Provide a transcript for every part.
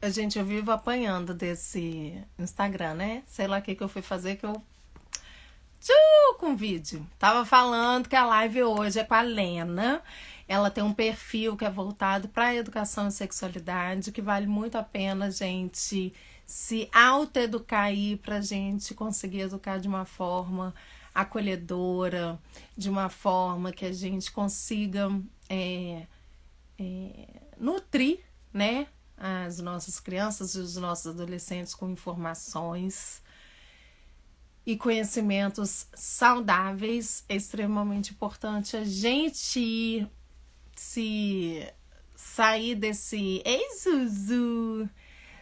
Gente, eu vivo apanhando desse Instagram, né? Sei lá o que eu fui fazer que eu. Com vídeo. Tava falando que a live hoje é com a Lena. Ela tem um perfil que é voltado para educação e sexualidade, que vale muito a pena a gente se autoeducar aí pra gente conseguir educar de uma forma acolhedora, de uma forma que a gente consiga é, nutrir, né, as nossas crianças e os nossos adolescentes com informações e conhecimentos saudáveis. É extremamente importante a gente se sair desse ei Zuzu,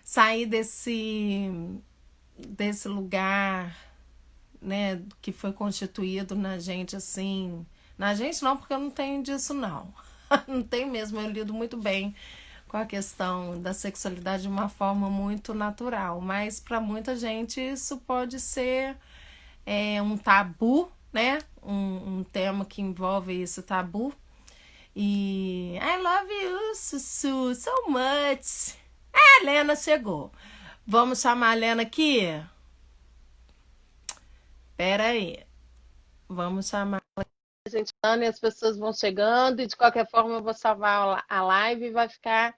sair desse lugar, né, que foi constituído na gente assim, na gente não, porque eu não tenho disso não. Não tenho mesmo, eu lido muito bem com a questão da sexualidade de uma forma muito natural, mas para muita gente isso pode ser um tabu, né? Um tema que envolve esse tabu. E I love you, Sussu, so much. A Lena chegou. Vamos chamar a Lena aqui? Pera aí. Vamos chamar a gente e as pessoas vão chegando e de qualquer forma eu vou salvar a live e vai ficar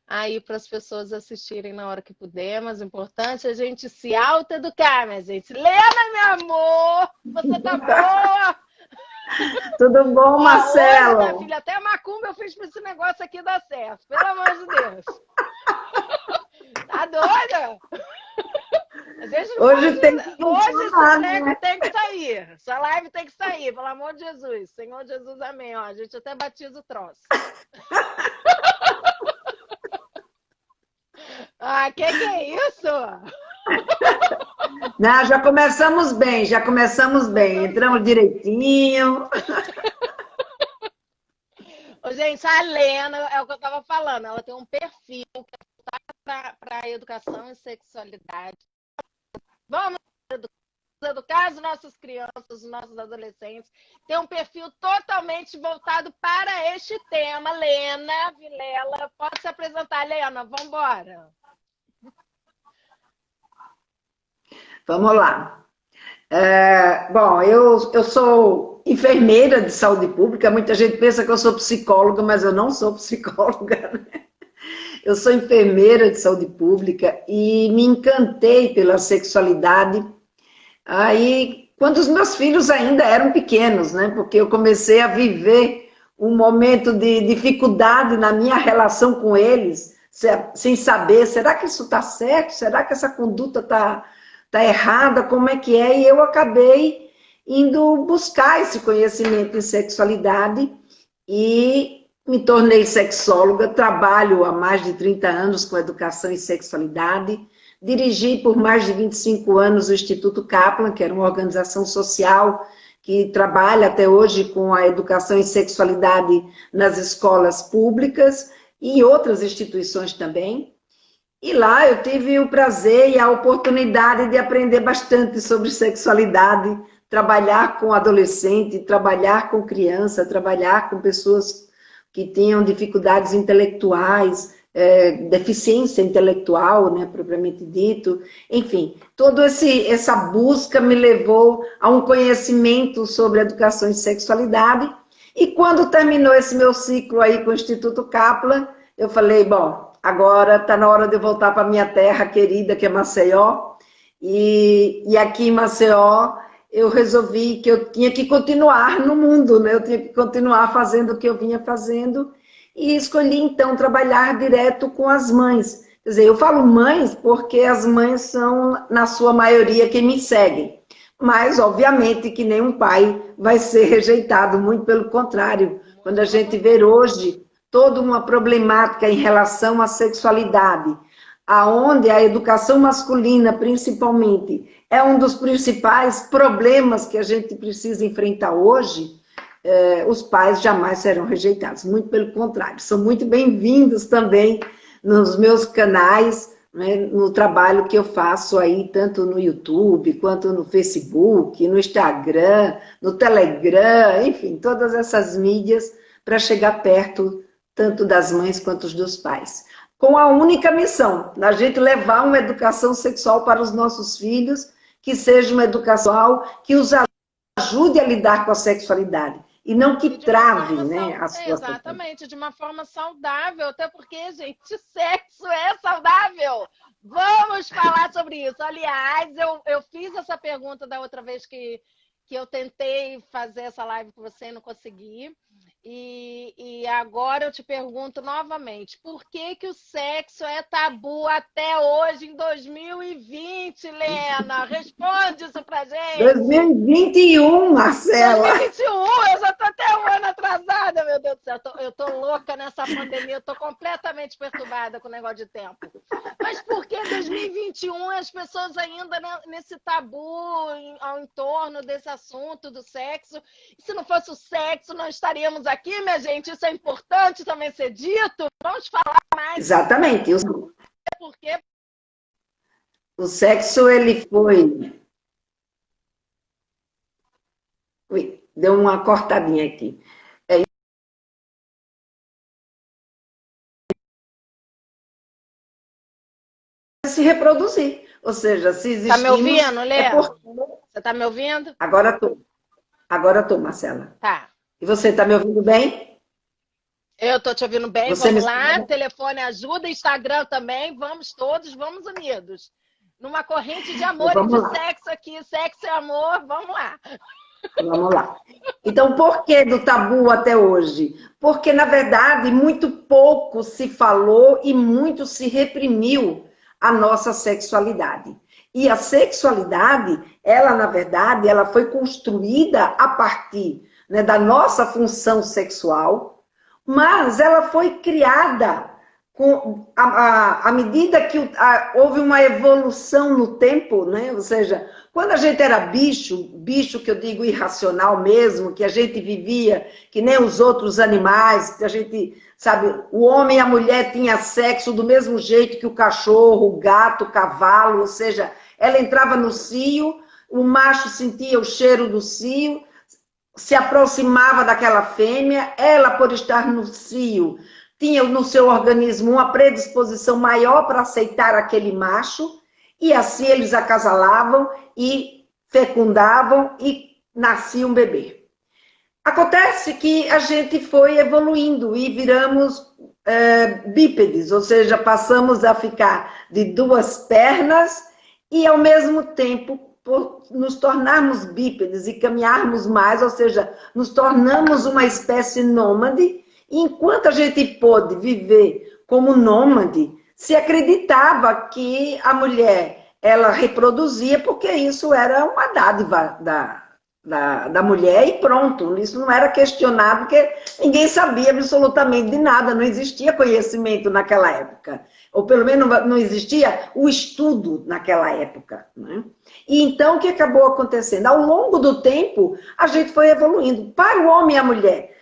aí para as pessoas assistirem na hora que puder, mas o importante é a gente se autoeducar, minha gente. Lena, meu amor, você tá boa? Tudo bom, Ó, hoje, minha Marcelo? filha, até macumba eu fiz para esse negócio aqui dar certo, pelo amor de Deus. Tá doida? A gente não Hoje pode. tem que Hoje esse funcionar, treco né? tem que sair. Essa live tem que sair, pelo amor de Jesus. Senhor Jesus, amém. Ó, a gente até batiza o troço. Ah, que é isso? Não, já começamos bem, já começamos bem. Começamos Entramos bem. direitinho. Ô, gente, a Lena, é o que eu tava falando, ela tem um perfil para educação e sexualidade. Vamos educar as nossas crianças, os nossos adolescentes. Tem um perfil totalmente voltado para este tema. Lena Vilela, pode se apresentar, Lena, vamos embora. Vamos lá. Bom, eu sou enfermeira de saúde pública. Muita gente pensa que eu sou psicóloga, mas eu não sou psicóloga, né? Eu sou enfermeira de saúde pública e me encantei pela sexualidade. Aí, quando os meus filhos ainda eram pequenos, né? Porque eu comecei a viver um momento de dificuldade na minha relação com eles, sem saber, será que isso está certo? Será que essa conduta tá errada? Como é que é? E eu acabei indo buscar esse conhecimento em sexualidade e me tornei sexóloga, trabalho há mais de 30 anos com educação e sexualidade. Dirigi por mais de 25 anos o Instituto Kaplan, que era uma organização social que trabalha até hoje com a educação em sexualidade nas escolas públicas e outras instituições também. E lá eu tive o prazer e a oportunidade de aprender bastante sobre sexualidade, trabalhar com adolescente, trabalhar com criança, trabalhar com pessoas que tinham dificuldades intelectuais, deficiência intelectual, né, propriamente dito. Enfim, toda essa busca me levou a um conhecimento sobre educação e sexualidade. E quando terminou esse meu ciclo aí com o Instituto Kaplan, eu falei, bom, agora está na hora de eu voltar para minha terra querida, que é Maceió. E aqui em Maceió, eu resolvi que eu tinha que continuar no mundo, né? Eu tinha que continuar fazendo o que eu vinha fazendo. E escolhi, então, trabalhar direto com as mães. Quer dizer, eu falo mães porque as mães são, na sua maioria, quem me seguem. Mas, obviamente, que nenhum pai vai ser rejeitado, muito pelo contrário. Quando Muito a pelo gente vê contrário. hoje toda uma problemática em relação à sexualidade, aonde a educação masculina, principalmente, é um dos principais problemas que a gente precisa enfrentar hoje, os pais jamais serão rejeitados, muito pelo contrário, são muito bem-vindos também nos meus canais, né, no trabalho que eu faço aí, tanto no YouTube, quanto no Facebook, no Instagram, no Telegram, enfim, todas essas mídias para chegar perto tanto das mães quanto dos pais. com a única missão, da gente levar uma educação sexual para os nossos filhos, que seja uma educação que os ajude a lidar com a sexualidade, e não que trave, né, a sua exatamente, de uma forma saudável, até porque, gente, sexo é saudável. Vamos falar sobre isso. Aliás, eu fiz essa pergunta da outra vez que eu tentei fazer essa live com você e não consegui. E agora eu te pergunto novamente, por que que o sexo é tabu até hoje, em 2020, Lena? Responde isso pra gente. 2021, Marcela. 2021, eu já tô até um ano atrasada, meu Deus do céu. Eu tô louca nessa pandemia, eu tô completamente perturbada com o negócio de tempo. Mas por que 2021 as pessoas ainda nesse tabu ao entorno desse assunto do sexo? E se não fosse o sexo, não estaríamos aqui, minha gente? Isso é importante também ser dito. Vamos falar mais. Exatamente. Porque o sexo, ele foi... Ui, deu uma cortadinha aqui. Se reproduzir. Ou seja, se existimos... Tá me ouvindo, Léo? Você tá me ouvindo? Agora tô, Marcela. Tá. E você, tá me ouvindo bem? Eu tô te ouvindo bem, você vamos lá. Telefone ajuda, Instagram também, vamos todos, vamos unidos. Numa corrente de amor e de sexo aqui, sexo e amor, vamos lá. Vamos lá. Então, por que do tabu até hoje? Porque, na verdade, muito pouco se falou e muito se reprimiu a nossa sexualidade. E a sexualidade, ela, na verdade, ela foi construída a partir, né, da nossa função sexual, mas ela foi criada à medida que houve uma evolução no tempo, né? Ou seja, quando a gente era bicho que eu digo irracional mesmo, que a gente vivia que nem os outros animais, que a gente, sabe, o homem e a mulher tinham sexo do mesmo jeito que o cachorro, o gato, o cavalo, ou seja, ela entrava no cio, o macho sentia o cheiro do cio, se aproximava daquela fêmea, ela, por estar no cio, tinha no seu organismo uma predisposição maior para aceitar aquele macho, e assim eles acasalavam e fecundavam e nascia um bebê. Acontece que a gente foi evoluindo e viramos bípedes, ou seja, passamos a ficar de duas pernas e, ao mesmo tempo, por nos tornarmos bípedes e caminharmos mais, ou seja, nos tornamos uma espécie nômade. Enquanto a gente pôde viver como nômade, se acreditava que a mulher, ela reproduzia porque isso era uma dádiva da mulher e pronto. Isso não era questionado porque ninguém sabia absolutamente de nada, não existia conhecimento naquela época. Ou pelo menos não existia o estudo naquela época, né? E então o que acabou acontecendo? Ao longo do tempo, a gente foi evoluindo. Para o homem e a mulher,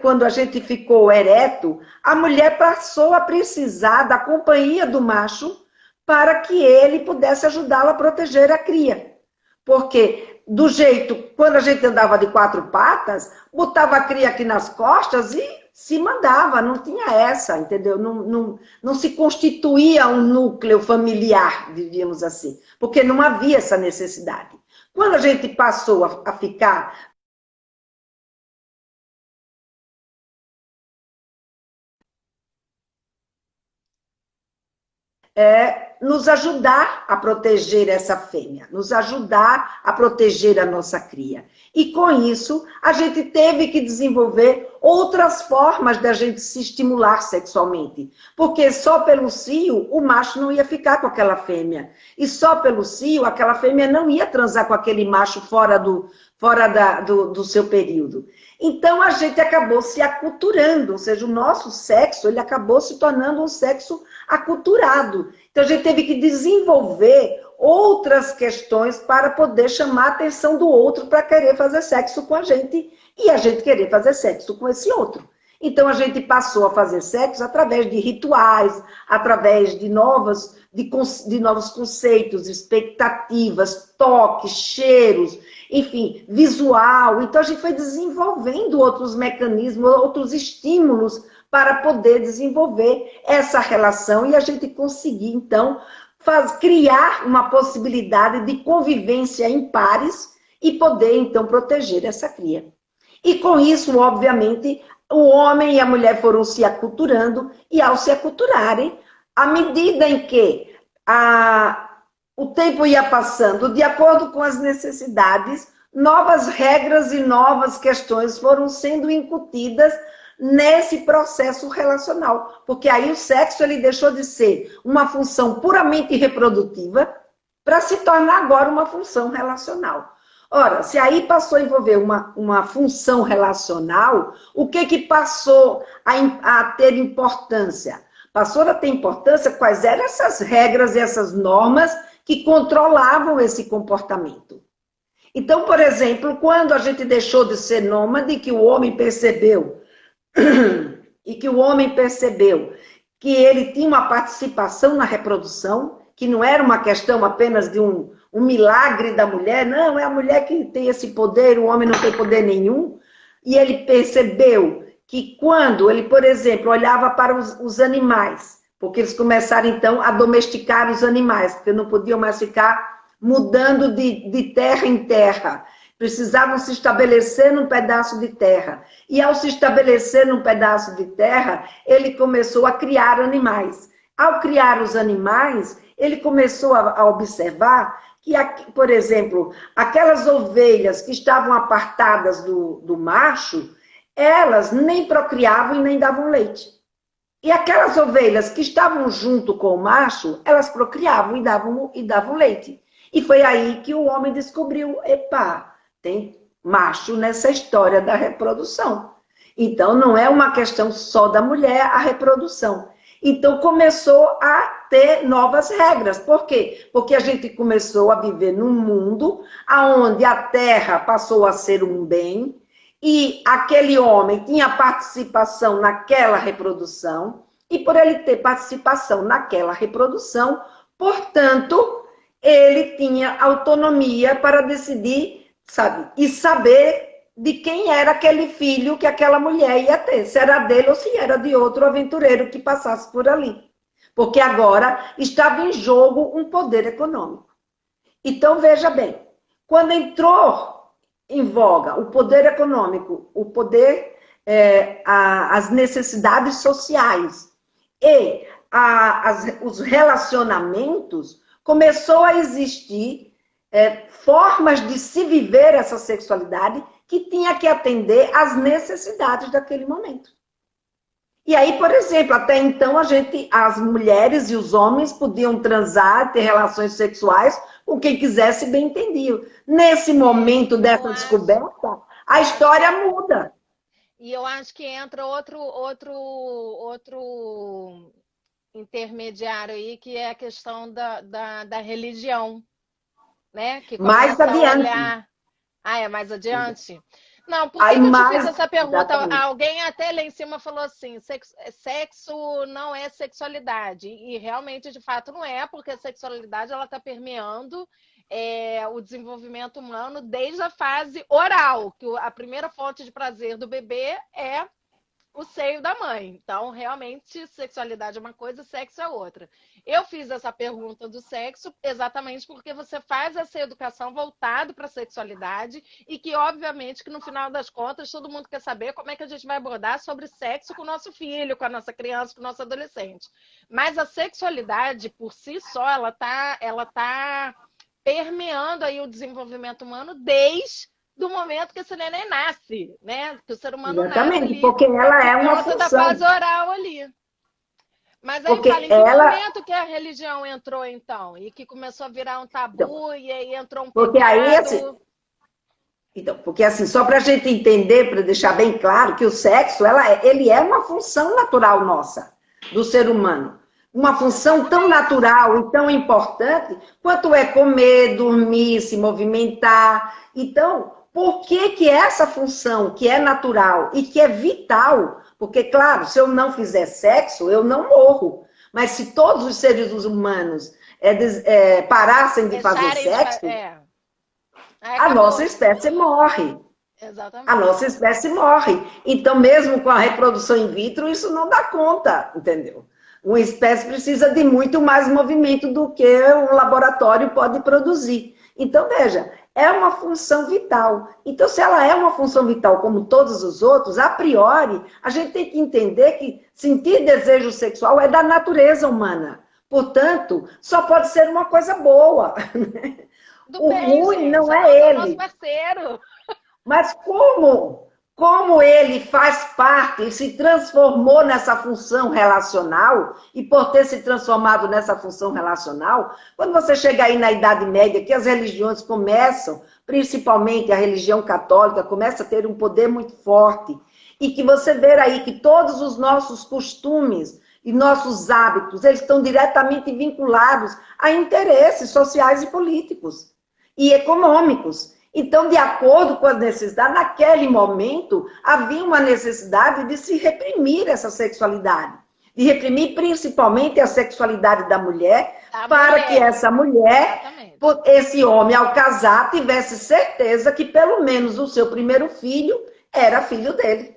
quando a gente ficou ereto, a mulher passou a precisar da companhia do macho para que ele pudesse ajudá-la a proteger a cria. Porque, do jeito, quando a gente andava de quatro patas, botava a cria aqui nas costas e se mandava, não tinha essa, entendeu? Não se constituía um núcleo familiar, diríamos assim, porque não havia essa necessidade. Quando a gente passou a ficar nos ajudar a proteger essa fêmea, nos ajudar a proteger a nossa cria. E com isso, a gente teve que desenvolver outras formas da gente se estimular sexualmente. Porque só pelo cio, o macho não ia ficar com aquela fêmea. E só pelo cio, aquela fêmea não ia transar com aquele macho fora do seu período. Então, a gente acabou se aculturando, ou seja, o nosso sexo, ele acabou se tornando um sexo aculturado. Então, a gente teve que desenvolver outras questões para poder chamar a atenção do outro para querer fazer sexo com a gente e a gente querer fazer sexo com esse outro. Então, a gente passou a fazer sexo através de rituais, através de novos conceitos, expectativas, toques, cheiros, enfim, visual. Então, a gente foi desenvolvendo outros mecanismos, outros estímulos para poder desenvolver essa relação e a gente conseguir, então, criar uma possibilidade de convivência em pares e poder, então, proteger essa cria. E com isso, obviamente, o homem e a mulher foram se aculturando e ao se aculturarem, à medida em que o tempo ia passando, de acordo com as necessidades, novas regras e novas questões foram sendo incutidas nesse processo relacional. Porque aí o sexo ele deixou de ser uma função puramente reprodutiva para se tornar agora uma função relacional. Ora, se aí passou a envolver uma função relacional, o que passou a ter importância? Passou a ter importância quais eram essas regras e essas normas que controlavam esse comportamento. Então, por exemplo, quando a gente deixou de ser nômade, que o homem percebeu que ele tinha uma participação na reprodução, que não era uma questão apenas de um milagre da mulher, não, é a mulher que tem esse poder, o homem não tem poder nenhum, e ele percebeu que quando ele, por exemplo, olhava para os animais, porque eles começaram, então, a domesticar os animais, porque não podiam mais ficar mudando de terra em terra. Precisavam se estabelecer num pedaço de terra. E ao se estabelecer num pedaço de terra, ele começou a criar animais. Ao criar os animais, ele começou a observar que, por exemplo, aquelas ovelhas que estavam apartadas do macho, elas nem procriavam e nem davam leite. E aquelas ovelhas que estavam junto com o macho, elas procriavam e davam leite. E foi aí que o homem descobriu, epa, tem macho nessa história da reprodução. Então, não é uma questão só da mulher a reprodução. Então, começou a ter novas regras. Por quê? Porque a gente começou a viver num mundo onde a terra passou a ser um bem, e aquele homem tinha participação naquela reprodução, e por ele ter participação naquela reprodução, portanto, ele tinha autonomia para decidir, sabe, e saber de quem era aquele filho que aquela mulher ia ter, se era dele ou se era de outro aventureiro que passasse por ali. Porque agora estava em jogo um poder econômico. Então, veja bem, quando entrou em voga o poder econômico, o poder, as necessidades sociais e os relacionamentos, começou a existir formas de se viver essa sexualidade que tinha que atender às necessidades daquele momento. E aí, por exemplo, até então as mulheres e os homens podiam transar, ter relações sexuais com quem quisesse, bem entendido. Nesse momento dessa descoberta, a história muda. E eu acho que entra outro intermediário aí, que é a questão da religião, né? Que mais adiante. É mais adiante? Não, por que eu te fiz essa pergunta? Exatamente. Alguém até lá em cima falou assim, sexo não é sexualidade. E realmente, de fato, não é, porque a sexualidade ela está permeando o desenvolvimento humano desde a fase oral, que a primeira fonte de prazer do bebê é o seio da mãe. Então, realmente, sexualidade é uma coisa, sexo é outra. Eu fiz essa pergunta do sexo exatamente porque você faz essa educação voltada para a sexualidade e que, obviamente, que no final das contas, todo mundo quer saber como é que a gente vai abordar sobre sexo com o nosso filho, com a nossa criança, com o nosso adolescente. Mas a sexualidade, por si só, ela tá permeando aí o desenvolvimento humano desde do momento que esse neném nasce, né? Que o ser humano exatamente, nasce ali, porque ela é uma função da fase oral ali. Mas aí porque fala, em que momento que a religião entrou, então? E que começou a virar um tabu, então, e aí entrou um porque pecado... Aí, assim, então, porque assim, só para a gente entender, para deixar bem claro, que o sexo, ele é uma função natural nossa, do ser humano. Uma função tão natural e tão importante quanto é comer, dormir, se movimentar. Então, por que essa função que é natural e que é vital? Porque, claro, se eu não fizer sexo, eu não morro. Mas se todos os seres humanos parassem de fazer sexo, a nossa espécie morre. A Exatamente. nossa espécie morre. Então, mesmo com a reprodução in vitro, isso não dá conta, entendeu? Uma espécie precisa de muito mais movimento do que um laboratório pode produzir. Então, veja, é uma função vital. Então, se ela é uma função vital como todos os outros, a priori, a gente tem que entender que sentir desejo sexual é da natureza humana. Portanto, só pode ser uma coisa boa. Do O bem, ruim gente. não É é é o nosso ele, parceiro. mas como ele faz parte e se transformou nessa função relacional, e por ter se transformado nessa função relacional, quando você chega aí na Idade Média, que as religiões começam, principalmente a religião católica, começa a ter um poder muito forte, e que você vê aí que todos os nossos costumes e nossos hábitos, eles estão diretamente vinculados a interesses sociais e políticos e econômicos. Então, de acordo com as necessidades, naquele momento havia uma necessidade de se reprimir essa sexualidade, de reprimir principalmente a sexualidade da mulher, A para que mulher. essa mulher, Exatamente. esse homem ao casar, tivesse certeza que pelo menos o seu primeiro filho era filho dele.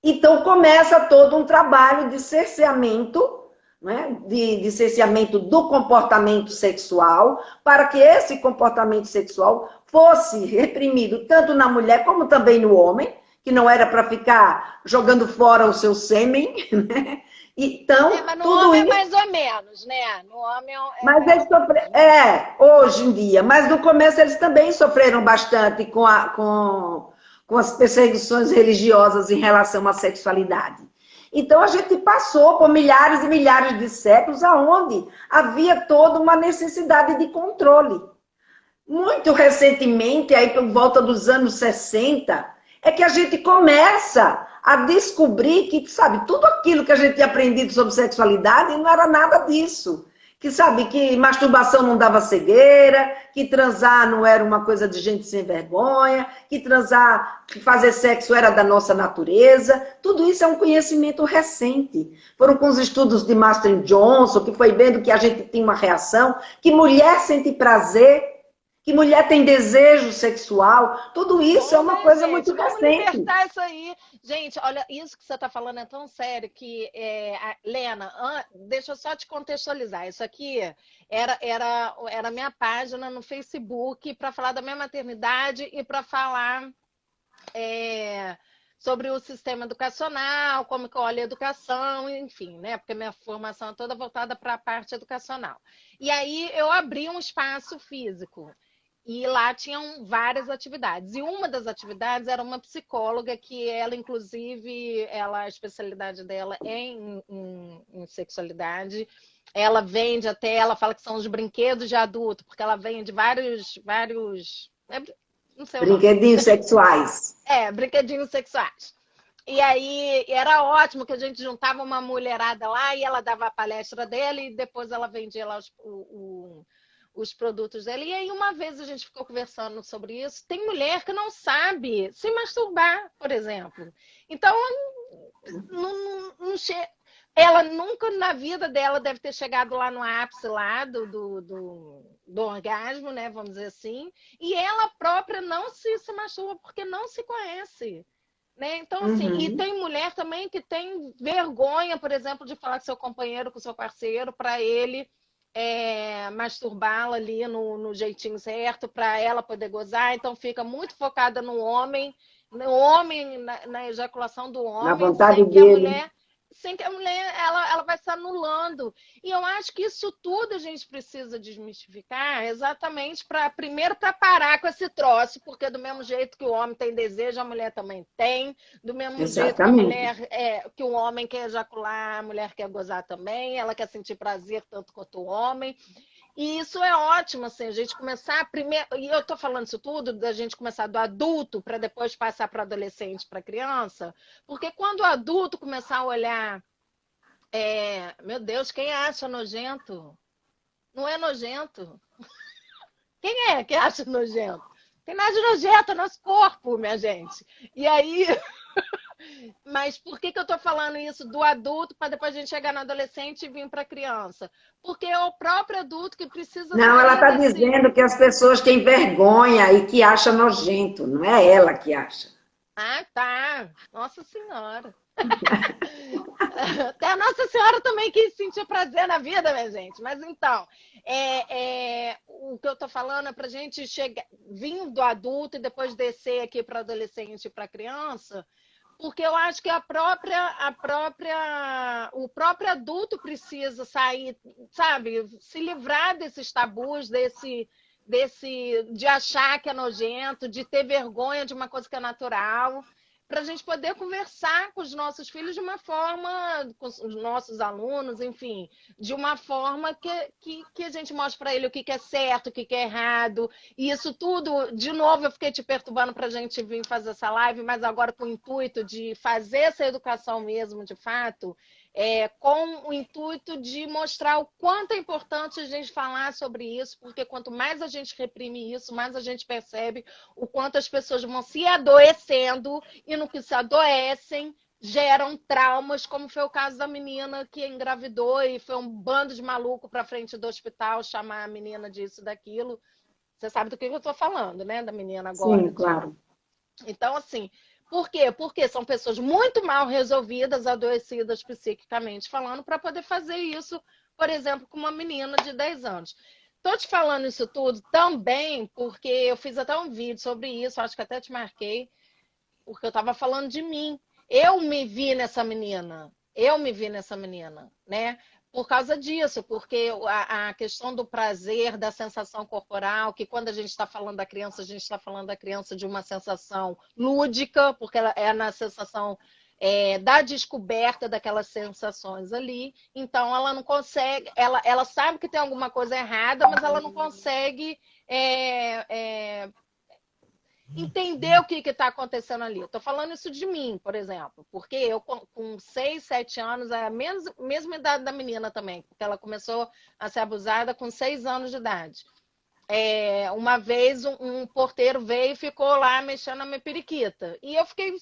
Então começa todo um trabalho de cerceamento, né, de cerceamento do comportamento sexual, para que esse comportamento sexual fosse reprimido tanto na mulher como também no homem, que não era para ficar jogando fora o seu sêmen, né? Então, Mas no tudo homem é isso, mais ou menos, né? No homem é mas mais eles ou menos, né? hoje em dia, mas no começo eles também sofreram bastante com as perseguições religiosas em relação à sexualidade. Então a gente passou por milhares e milhares de séculos aonde havia toda uma necessidade de controle. Muito recentemente, aí por volta dos anos 60, é que a gente começa a descobrir que, sabe, tudo aquilo que a gente tinha aprendido sobre sexualidade não era nada disso. Que, sabe, que masturbação não dava cegueira, que transar não era uma coisa de gente sem vergonha, que transar, que fazer sexo era da nossa natureza. Tudo isso é um conhecimento recente. Foram com os estudos de Master Johnson, que foi vendo que a gente tem uma reação, que mulher sente prazer, que mulher tem desejo sexual, tudo isso é Pois uma é, coisa muito gente, vamos recente. libertar isso aí. Gente, olha, isso que você está falando é tão sério que, Lena, deixa eu só te contextualizar. Isso aqui era minha página no Facebook para falar da minha maternidade e para falar é, sobre o sistema educacional, como que eu olho a educação, enfim, né? Porque minha formação é toda voltada para a parte educacional. E aí eu abri um espaço físico. E lá tinham várias atividades. E uma das atividades era uma psicóloga que ela, inclusive, a especialidade dela é em sexualidade. Ela vende até, ela fala que são os brinquedos de adulto, porque ela vende vários, não sei o nome. Brinquedinhos sexuais. Brinquedinhos sexuais. E aí era ótimo que a gente juntava uma mulherada lá e ela dava a palestra dela e depois ela vendia lá os produtos dela. E aí uma vez a gente ficou conversando sobre isso. Tem mulher que não sabe se masturbar, por exemplo. Então, não ela nunca na vida dela deve ter chegado lá no ápice lá do orgasmo, né? Vamos dizer assim. E ela própria não se masturba porque não se conhece. Né? Então, assim, e Uhum. tem mulher também que tem vergonha, por exemplo, de falar com seu companheiro, com seu parceiro, para ele masturbá-la ali no jeitinho certo, para ela poder gozar. Então, fica muito focada no homem, na ejaculação do Na homem, vontade dele. sem que a mulher ela vai se anulando. E eu acho que isso tudo a gente precisa desmistificar exatamente para primeiro para parar com esse troço, porque do mesmo jeito que o homem tem desejo, a mulher também tem, do mesmo jeito que a Exatamente. mulher que o homem quer ejacular, a mulher quer gozar também, ela quer sentir prazer tanto quanto o homem. E isso é ótimo, assim, a gente começar primeiro. E eu estou falando isso tudo, da gente começar do adulto para depois passar para adolescente, para criança, porque quando o adulto começar a olhar, meu Deus, quem acha nojento? Não é nojento. Quem é que acha nojento? Tem nada de nojento no nosso corpo, minha gente. E aí, mas por que eu estou falando isso do adulto para depois a gente chegar no adolescente e vir para a criança? Porque é o próprio adulto que precisa Não, ela sair está desse. dizendo que as pessoas têm vergonha e que acham nojento, não é ela que acha. Ah, tá. Nossa Senhora. Até a Nossa Senhora também quis sentir prazer na vida, minha gente. Mas então, o que eu tô falando é pra gente chegar, vir do adulto e depois descer aqui para adolescente e para criança, porque eu acho que o próprio adulto precisa sair, sabe, se livrar desses tabus, de achar que é nojento, de ter vergonha de uma coisa que é natural, para a gente poder conversar com os nossos filhos de uma forma, com os nossos alunos, enfim, de uma forma que a gente mostre para ele o que é certo, o que é errado. E isso tudo, de novo, eu fiquei te perturbando para a gente vir fazer essa live, mas agora com o intuito de fazer essa educação mesmo, de fato, com o intuito de mostrar o quanto é importante a gente falar sobre isso, porque quanto mais a gente reprime isso, mais a gente percebe o quanto as pessoas vão se adoecendo e no que se adoecem geram traumas, como foi o caso da menina que engravidou e foi um bando de maluco para frente do hospital chamar a menina disso, daquilo. Você sabe do que eu estou falando, né? Da menina agora. Sim, claro. Então, assim, por quê? Porque são pessoas muito mal resolvidas, adoecidas psiquicamente falando, para poder fazer isso, por exemplo, com uma menina de 10 anos. Estou te falando isso tudo também porque eu fiz até um vídeo sobre isso, acho que até te marquei, porque eu estava falando de mim. Eu me vi nessa menina. Eu me vi nessa menina, né? Por causa disso, porque a questão do prazer, da sensação corporal, que quando a gente está falando da criança, a gente está falando da criança de uma sensação lúdica, porque ela é na sensação da descoberta daquelas sensações ali. Então, ela não consegue, ela sabe que tem alguma coisa errada, mas ela não consegue entender o que está acontecendo ali. Estou falando isso de mim, por exemplo, porque eu, com 6, 7 anos, é a mesma idade da menina também, porque ela começou a ser abusada com 6 anos de idade. Uma vez um porteiro veio e ficou lá mexendo na minha periquita. E eu fiquei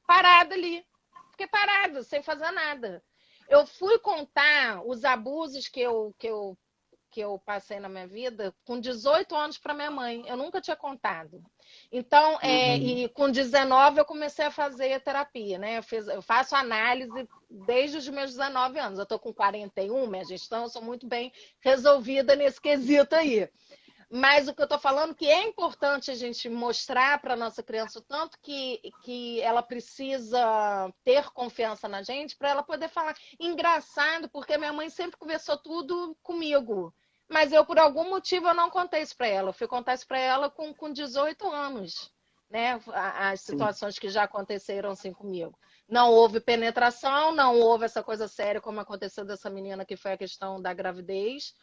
parada ali. Fiquei parada, sem fazer nada. Eu fui contar os abusos que eu passei na minha vida com 18 anos para minha mãe. Eu nunca tinha contado. Então, e com 19 eu comecei a fazer terapia, né? Eu faço análise desde os meus 19 anos. Eu estou com 41, minha gente, então eu sou muito bem resolvida nesse quesito aí. Mas o que eu estou falando é que é importante a gente mostrar para a nossa criança o tanto que ela precisa ter confiança na gente para ela poder falar. Engraçado, porque minha mãe sempre conversou tudo comigo. Mas eu, por algum motivo, eu não contei isso para ela. Eu fui contar isso para ela com 18 anos. Né? As situações que já aconteceram assim comigo. Não houve penetração, não houve essa coisa séria como aconteceu dessa menina que foi a questão da gravidez.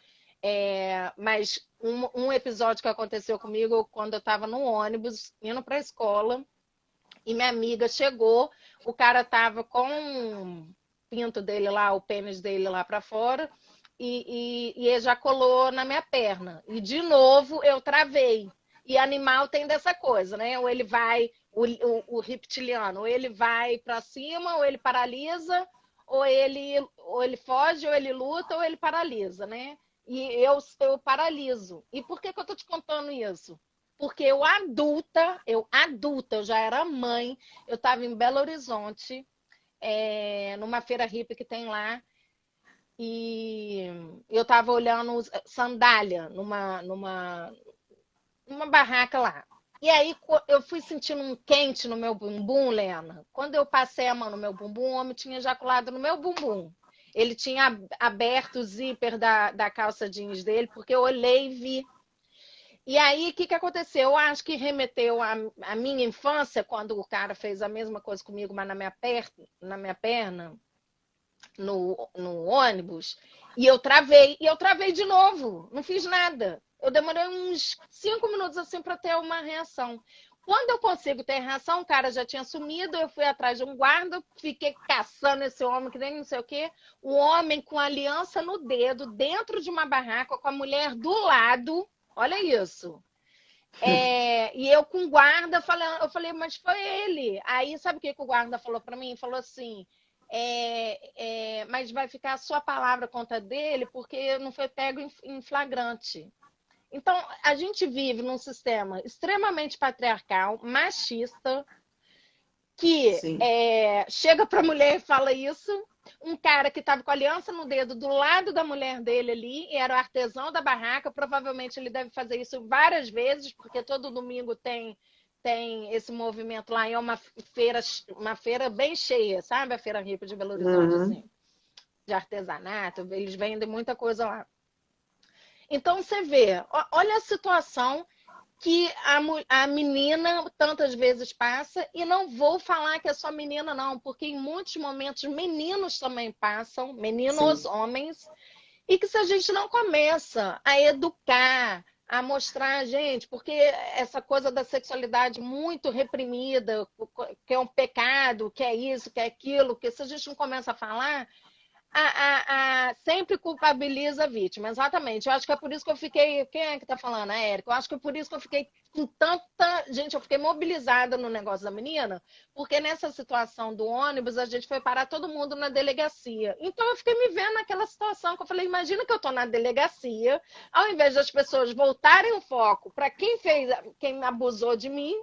Mas um episódio que aconteceu comigo quando eu estava no ônibus, indo para a escola, e minha amiga chegou, o cara estava com o pinto dele lá, o pênis dele lá para fora, e ejaculou na minha perna. E de novo eu travei. E animal tem dessa coisa, né? Ou ele vai, o reptiliano, ou ele vai para cima, ou ele paralisa, ou ele foge, ou ele luta, ou ele paralisa, né? E eu paraliso. E por que eu tô te contando isso? Porque eu já era mãe, eu estava em Belo Horizonte, numa feira hippie que tem lá, e eu estava olhando sandália numa barraca lá. E aí eu fui sentindo um quente no meu bumbum, Lena. Quando eu passei a mão no meu bumbum, o homem tinha ejaculado no meu bumbum. Ele tinha aberto o zíper da calça jeans dele, porque eu olhei e vi. E aí, o que aconteceu? Eu acho que remeteu à minha infância, quando o cara fez a mesma coisa comigo, mas na minha perna, no ônibus, e eu travei de novo, não fiz nada. Eu demorei uns 5 minutos assim para ter uma reação. Quando eu consigo ter reação, o cara já tinha sumido, eu fui atrás de um guarda, fiquei caçando esse homem que nem não sei o quê. O homem com aliança no dedo, dentro de uma barraca, com a mulher do lado. Olha isso. E eu com o guarda, eu falei, mas foi ele. Aí, sabe o que o guarda falou para mim? Falou assim, mas vai ficar a sua palavra contra dele, porque não foi pego em flagrante. Então, a gente vive num sistema extremamente patriarcal, machista, que Sim. chega para a mulher e fala isso. Um cara que estava com a aliança no dedo do lado da mulher dele ali, e era o artesão da barraca, provavelmente ele deve fazer isso várias vezes, porque todo domingo tem esse movimento lá, e é uma feira bem cheia, sabe? A Feira Rica de Belo Horizonte, Uhum. assim, de artesanato, eles vendem muita coisa lá. Então você vê, olha a situação que a menina tantas vezes passa, e não vou falar que é só menina, não, porque em muitos momentos meninos também passam, meninos, Sim. homens, e que se a gente não começa a educar, a mostrar, gente, porque essa coisa da sexualidade muito reprimida, que é um pecado, que é isso, que é aquilo, que se a gente não começa a falar, sempre culpabiliza a vítima, exatamente. Eu acho que é por isso que eu fiquei. Quem é que tá falando? A Érica. Eu acho que é por isso que eu fiquei com tanta. Gente, eu fiquei mobilizada no negócio da menina, porque nessa situação do ônibus, a gente foi parar todo mundo na delegacia. Então eu fiquei me vendo naquela situação que eu falei: imagina que eu tô na delegacia, ao invés das pessoas voltarem o foco para quem abusou de mim,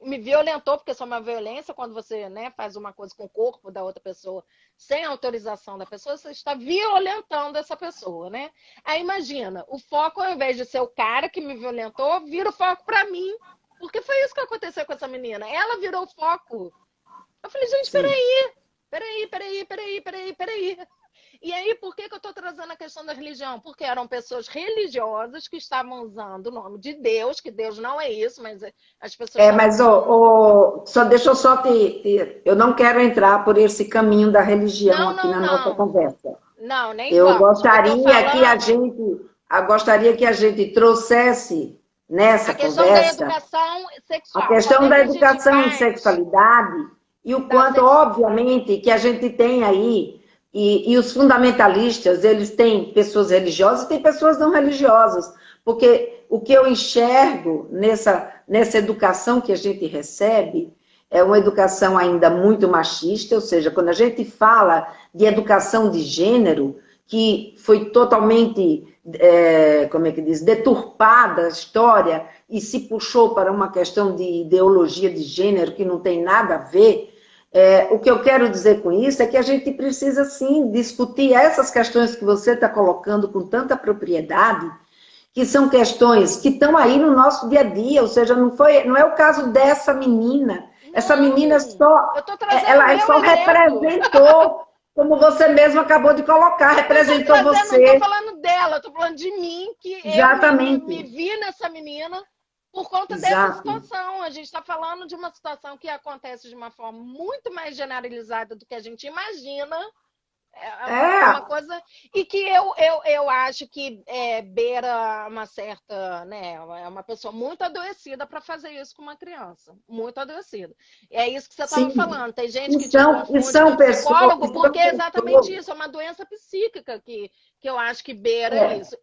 me violentou, porque isso é uma violência quando você, né, faz uma coisa com o corpo da outra pessoa sem autorização da pessoa, você está violentando essa pessoa, né? Aí imagina, o foco, ao invés de ser o cara que me violentou, vira o foco para mim. Porque foi isso que aconteceu com essa menina. Ela virou o foco. Eu falei, gente, Sim. peraí. E aí, por que eu estou trazendo a questão da religião? Porque eram pessoas religiosas que estavam usando o nome de Deus, que Deus não é isso, mas as pessoas estavam Mas usando. só deixa eu só eu não quero entrar por esse caminho da religião Não, aqui não, na nossa não. conversa. Não, nem Eu vamos. Eu estou falando gostaria que a gente trouxesse nessa a questão da conversa educação a sexual. Como questão é da que a gente educação em faz sexualidade e o da quanto, sex... obviamente, que a gente tem aí, e os fundamentalistas, eles têm pessoas religiosas e têm pessoas não religiosas, porque o que eu enxergo nessa educação que a gente recebe é uma educação ainda muito machista, ou seja, quando a gente fala de educação de gênero, que foi totalmente, como é que diz, deturpada a história e se puxou para uma questão de ideologia de gênero que não tem nada a ver. O que eu quero dizer com isso é que a gente precisa, sim, discutir essas questões que você está colocando com tanta propriedade, que são questões que estão aí no nosso dia a dia, ou seja, não é o caso dessa menina. Essa menina Não, eu estou trazendo o ela meu só exemplo. representou, como você mesmo acabou de colocar, Eu estou representou trazendo, não estou você. falando dela, estou falando de mim, que eu me Exatamente. vi nessa menina por conta dessa Exato. situação. A gente está falando de uma situação que acontece de uma forma muito mais generalizada do que a gente imagina. É uma É, coisa. E que eu acho que beira uma certa. Né, é uma pessoa muito adoecida para fazer isso com uma criança. Muito adoecida. É isso que você estava sim. falando. Tem gente E que te confunde com psicólogo, porque é exatamente isso. É uma doença psíquica que eu acho que beira é, isso.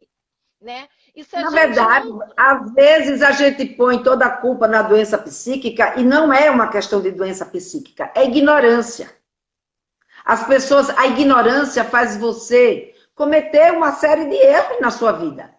Né? E se a na gente verdade, não. às vezes a gente põe toda a culpa na doença psíquica e não é uma questão de doença psíquica, é ignorância. A ignorância faz você cometer uma série de erros na sua vida.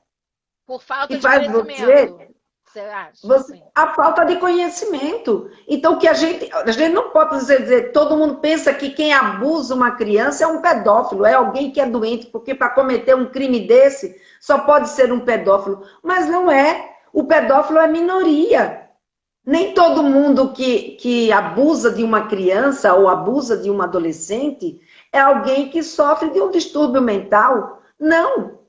Por falta E de faz conhecimento. Você acha? Assim. a falta de conhecimento. Então, que a gente não pode dizer, todo mundo pensa que quem abusa uma criança é um pedófilo, é alguém que é doente, porque para cometer um crime desse só pode ser um pedófilo. Mas não é. O pedófilo é minoria. Nem todo mundo que abusa de uma criança ou abusa de um adolescente é alguém que sofre de um distúrbio mental. Não.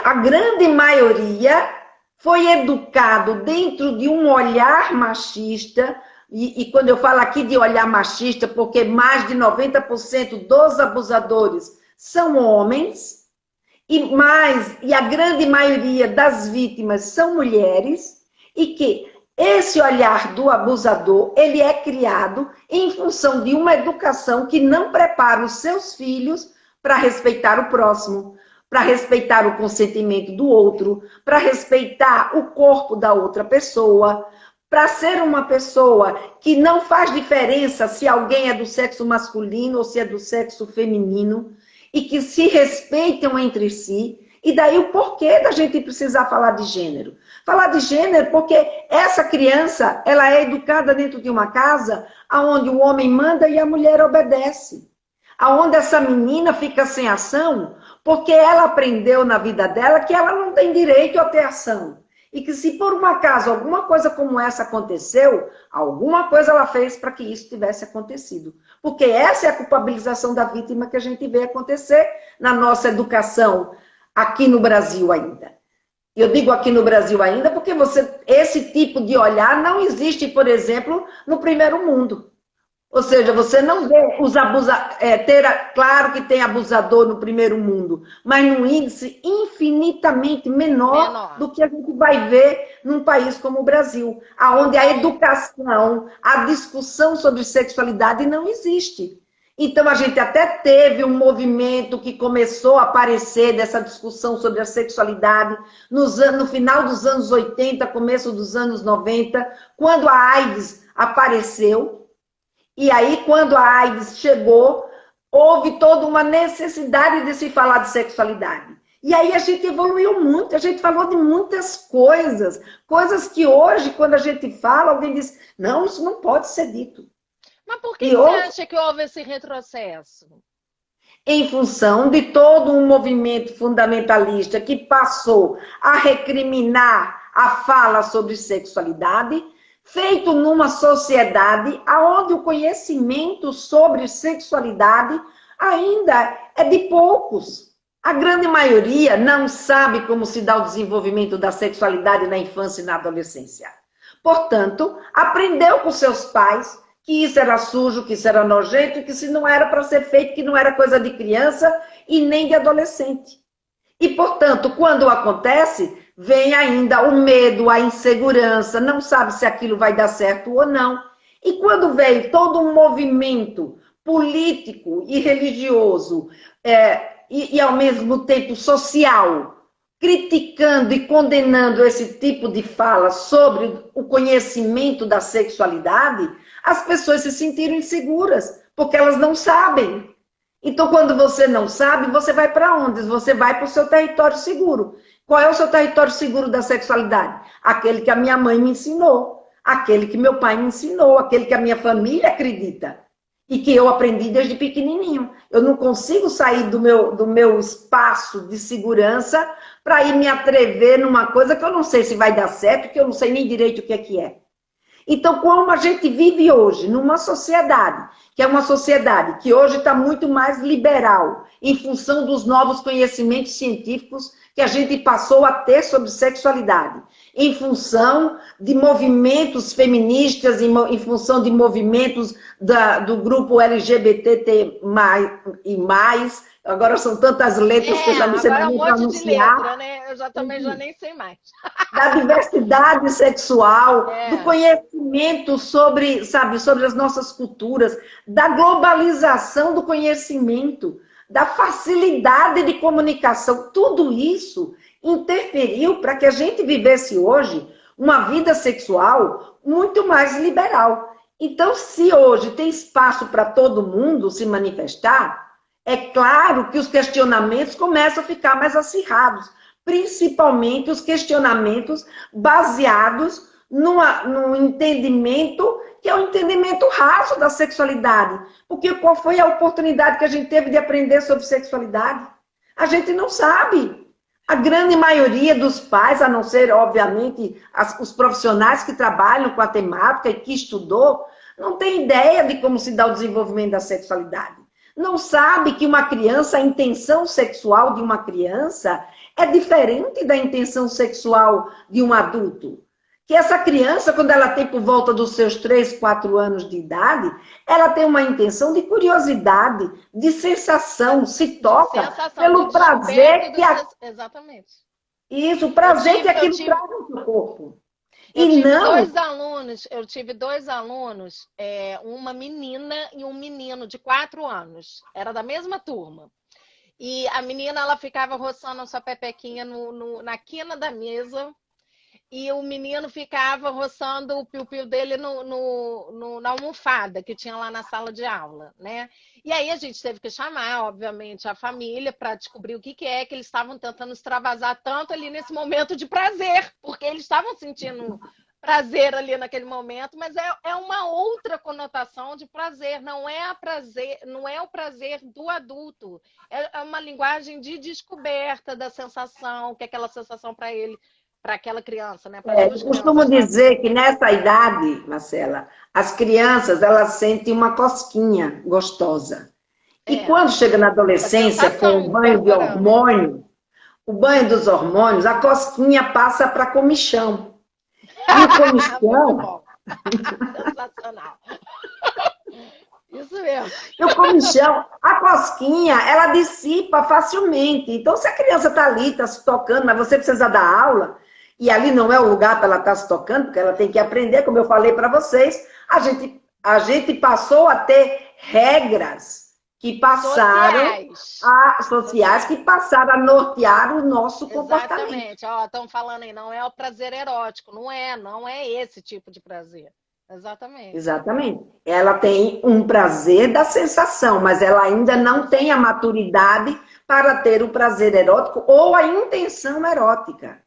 A grande maioria foi educado dentro de um olhar machista, e quando eu falo aqui de olhar machista, porque mais de 90% dos abusadores são homens, e a grande maioria das vítimas são mulheres, e que esse olhar do abusador, ele é criado em função de uma educação que não prepara os seus filhos para respeitar o próximo, para respeitar o consentimento do outro, para respeitar o corpo da outra pessoa, para ser uma pessoa que não faz diferença se alguém é do sexo masculino ou se é do sexo feminino, e que se respeitam entre si E daí o porquê da gente precisar falar de gênero. Falar de gênero porque essa criança, ela é educada dentro de uma casa onde o homem manda e a mulher obedece. Aonde essa menina fica sem ação porque ela aprendeu na vida dela que ela não tem direito a ter ação. E que se por um acaso alguma coisa como essa aconteceu, alguma coisa ela fez para que isso tivesse acontecido. Porque essa é a culpabilização da vítima que a gente vê acontecer na nossa educação aqui no Brasil ainda. Eu digo aqui no Brasil ainda porque esse tipo de olhar não existe, por exemplo, no primeiro mundo. Ou seja, você não vê os claro que tem abusador no primeiro mundo, mas num índice infinitamente menor do que a gente vai ver num país como o Brasil, onde a educação, a discussão sobre sexualidade não existe. Então, a gente até teve um movimento que começou a aparecer dessa discussão sobre a sexualidade no final dos anos 80, começo dos anos 90, quando a AIDS apareceu. E aí, quando a AIDS chegou, houve toda uma necessidade de se falar de sexualidade. E aí a gente evoluiu muito, a gente falou de muitas coisas. Coisas que hoje, quando a gente fala, alguém diz, não, isso não pode ser dito. Mas por que você acha que houve esse retrocesso? Em função de todo um movimento fundamentalista que passou a recriminar a fala sobre sexualidade, feito numa sociedade onde o conhecimento sobre sexualidade ainda é de poucos. A grande maioria não sabe como se dá o desenvolvimento da sexualidade na infância e na adolescência. Portanto, aprendeu com seus pais que isso era sujo, que isso era nojento, que isso não era para ser feito, que não era coisa de criança e nem de adolescente. E, portanto, quando acontece, vem ainda o medo, a insegurança, não sabe se aquilo vai dar certo ou não. E quando vem todo um movimento político e religioso, e ao mesmo tempo social, criticando e condenando esse tipo de fala sobre o conhecimento da sexualidade, as pessoas se sentiram inseguras, porque elas não sabem. Então, quando você não sabe, você vai para onde? Você vai para o seu território seguro. Qual é o seu território seguro da sexualidade? Aquele que a minha mãe me ensinou, aquele que meu pai me ensinou, aquele que a minha família acredita e que eu aprendi desde pequenininho. Eu não consigo sair do meu espaço de segurança para ir me atrever numa coisa que eu não sei se vai dar certo, que eu não sei nem direito o que é. Então, como a gente vive hoje numa sociedade, que é uma sociedade que hoje está muito mais liberal, em função dos novos conhecimentos científicos que a gente passou a ter sobre sexualidade, em função de movimentos feministas, em função de movimentos do grupo LGBT e mais. Agora são tantas letras que eu já não sei mais pronunciar. De letra, né? Eu também já nem sei mais. Da diversidade sexual, do conhecimento sobre, sobre as nossas culturas, da globalização do conhecimento, da facilidade de comunicação. Tudo isso interferiu para que a gente vivesse hoje uma vida sexual muito mais liberal. Então, se hoje tem espaço para todo mundo se manifestar, é claro que os questionamentos começam a ficar mais acirrados, principalmente os questionamentos baseados num entendimento que é um entendimento raso da sexualidade. Porque qual foi a oportunidade que a gente teve de aprender sobre sexualidade? A gente não sabe. A grande maioria dos pais, a não ser, obviamente, os profissionais que trabalham com a temática e que estudou, não tem ideia de como se dá o desenvolvimento da sexualidade. Não sabe que uma criança, a intenção sexual de uma criança é diferente da intenção sexual de um adulto. Que essa criança, quando ela tem por volta dos seus 3, 4 anos de idade, ela tem uma intenção de curiosidade, de sensação, se toca pelo prazer que Exatamente. Isso, o prazer que aquilo traz no seu corpo. Eu tive dois alunos, uma menina e um menino de 4 anos. Era da mesma turma. E a menina, ela ficava roçando a sua pepequinha na quina da mesa. e o menino ficava roçando o piu-piu dele na almofada que tinha lá na sala de aula, né? E aí a gente teve que chamar, obviamente, a família para descobrir o que que é que eles estavam tentando extravasar tanto ali nesse momento de prazer, porque eles estavam sentindo prazer ali naquele momento, mas é uma outra conotação de prazer, não é o prazer do adulto, é uma linguagem de descoberta da sensação, que é aquela sensação para ele, para aquela criança, né? Para as duas Eu costumo crianças, tá? dizer que nessa idade, Marcela, as crianças elas sentem uma cosquinha gostosa. E É, quando chega na a adolescência, com o sensação banho de corporal. hormônio, o banho dos hormônios, a cosquinha passa para comichão. E o Muito comichão, bom. Sensacional. Isso mesmo. e o comichão, a cosquinha, ela dissipa facilmente. Então, se a criança está ali, está se tocando, mas você precisa dar aula, e ali não é o lugar para ela estar se tocando, porque ela tem que aprender, como eu falei para vocês, a gente passou a ter regras que passaram sociais que passaram a nortear o nosso comportamento. Exatamente. Ó, estão falando aí, não é o prazer erótico. Não é esse tipo de prazer. Exatamente. Exatamente. Ela tem um prazer da sensação, mas ela ainda não tem a maturidade para ter o prazer erótico ou a intenção erótica,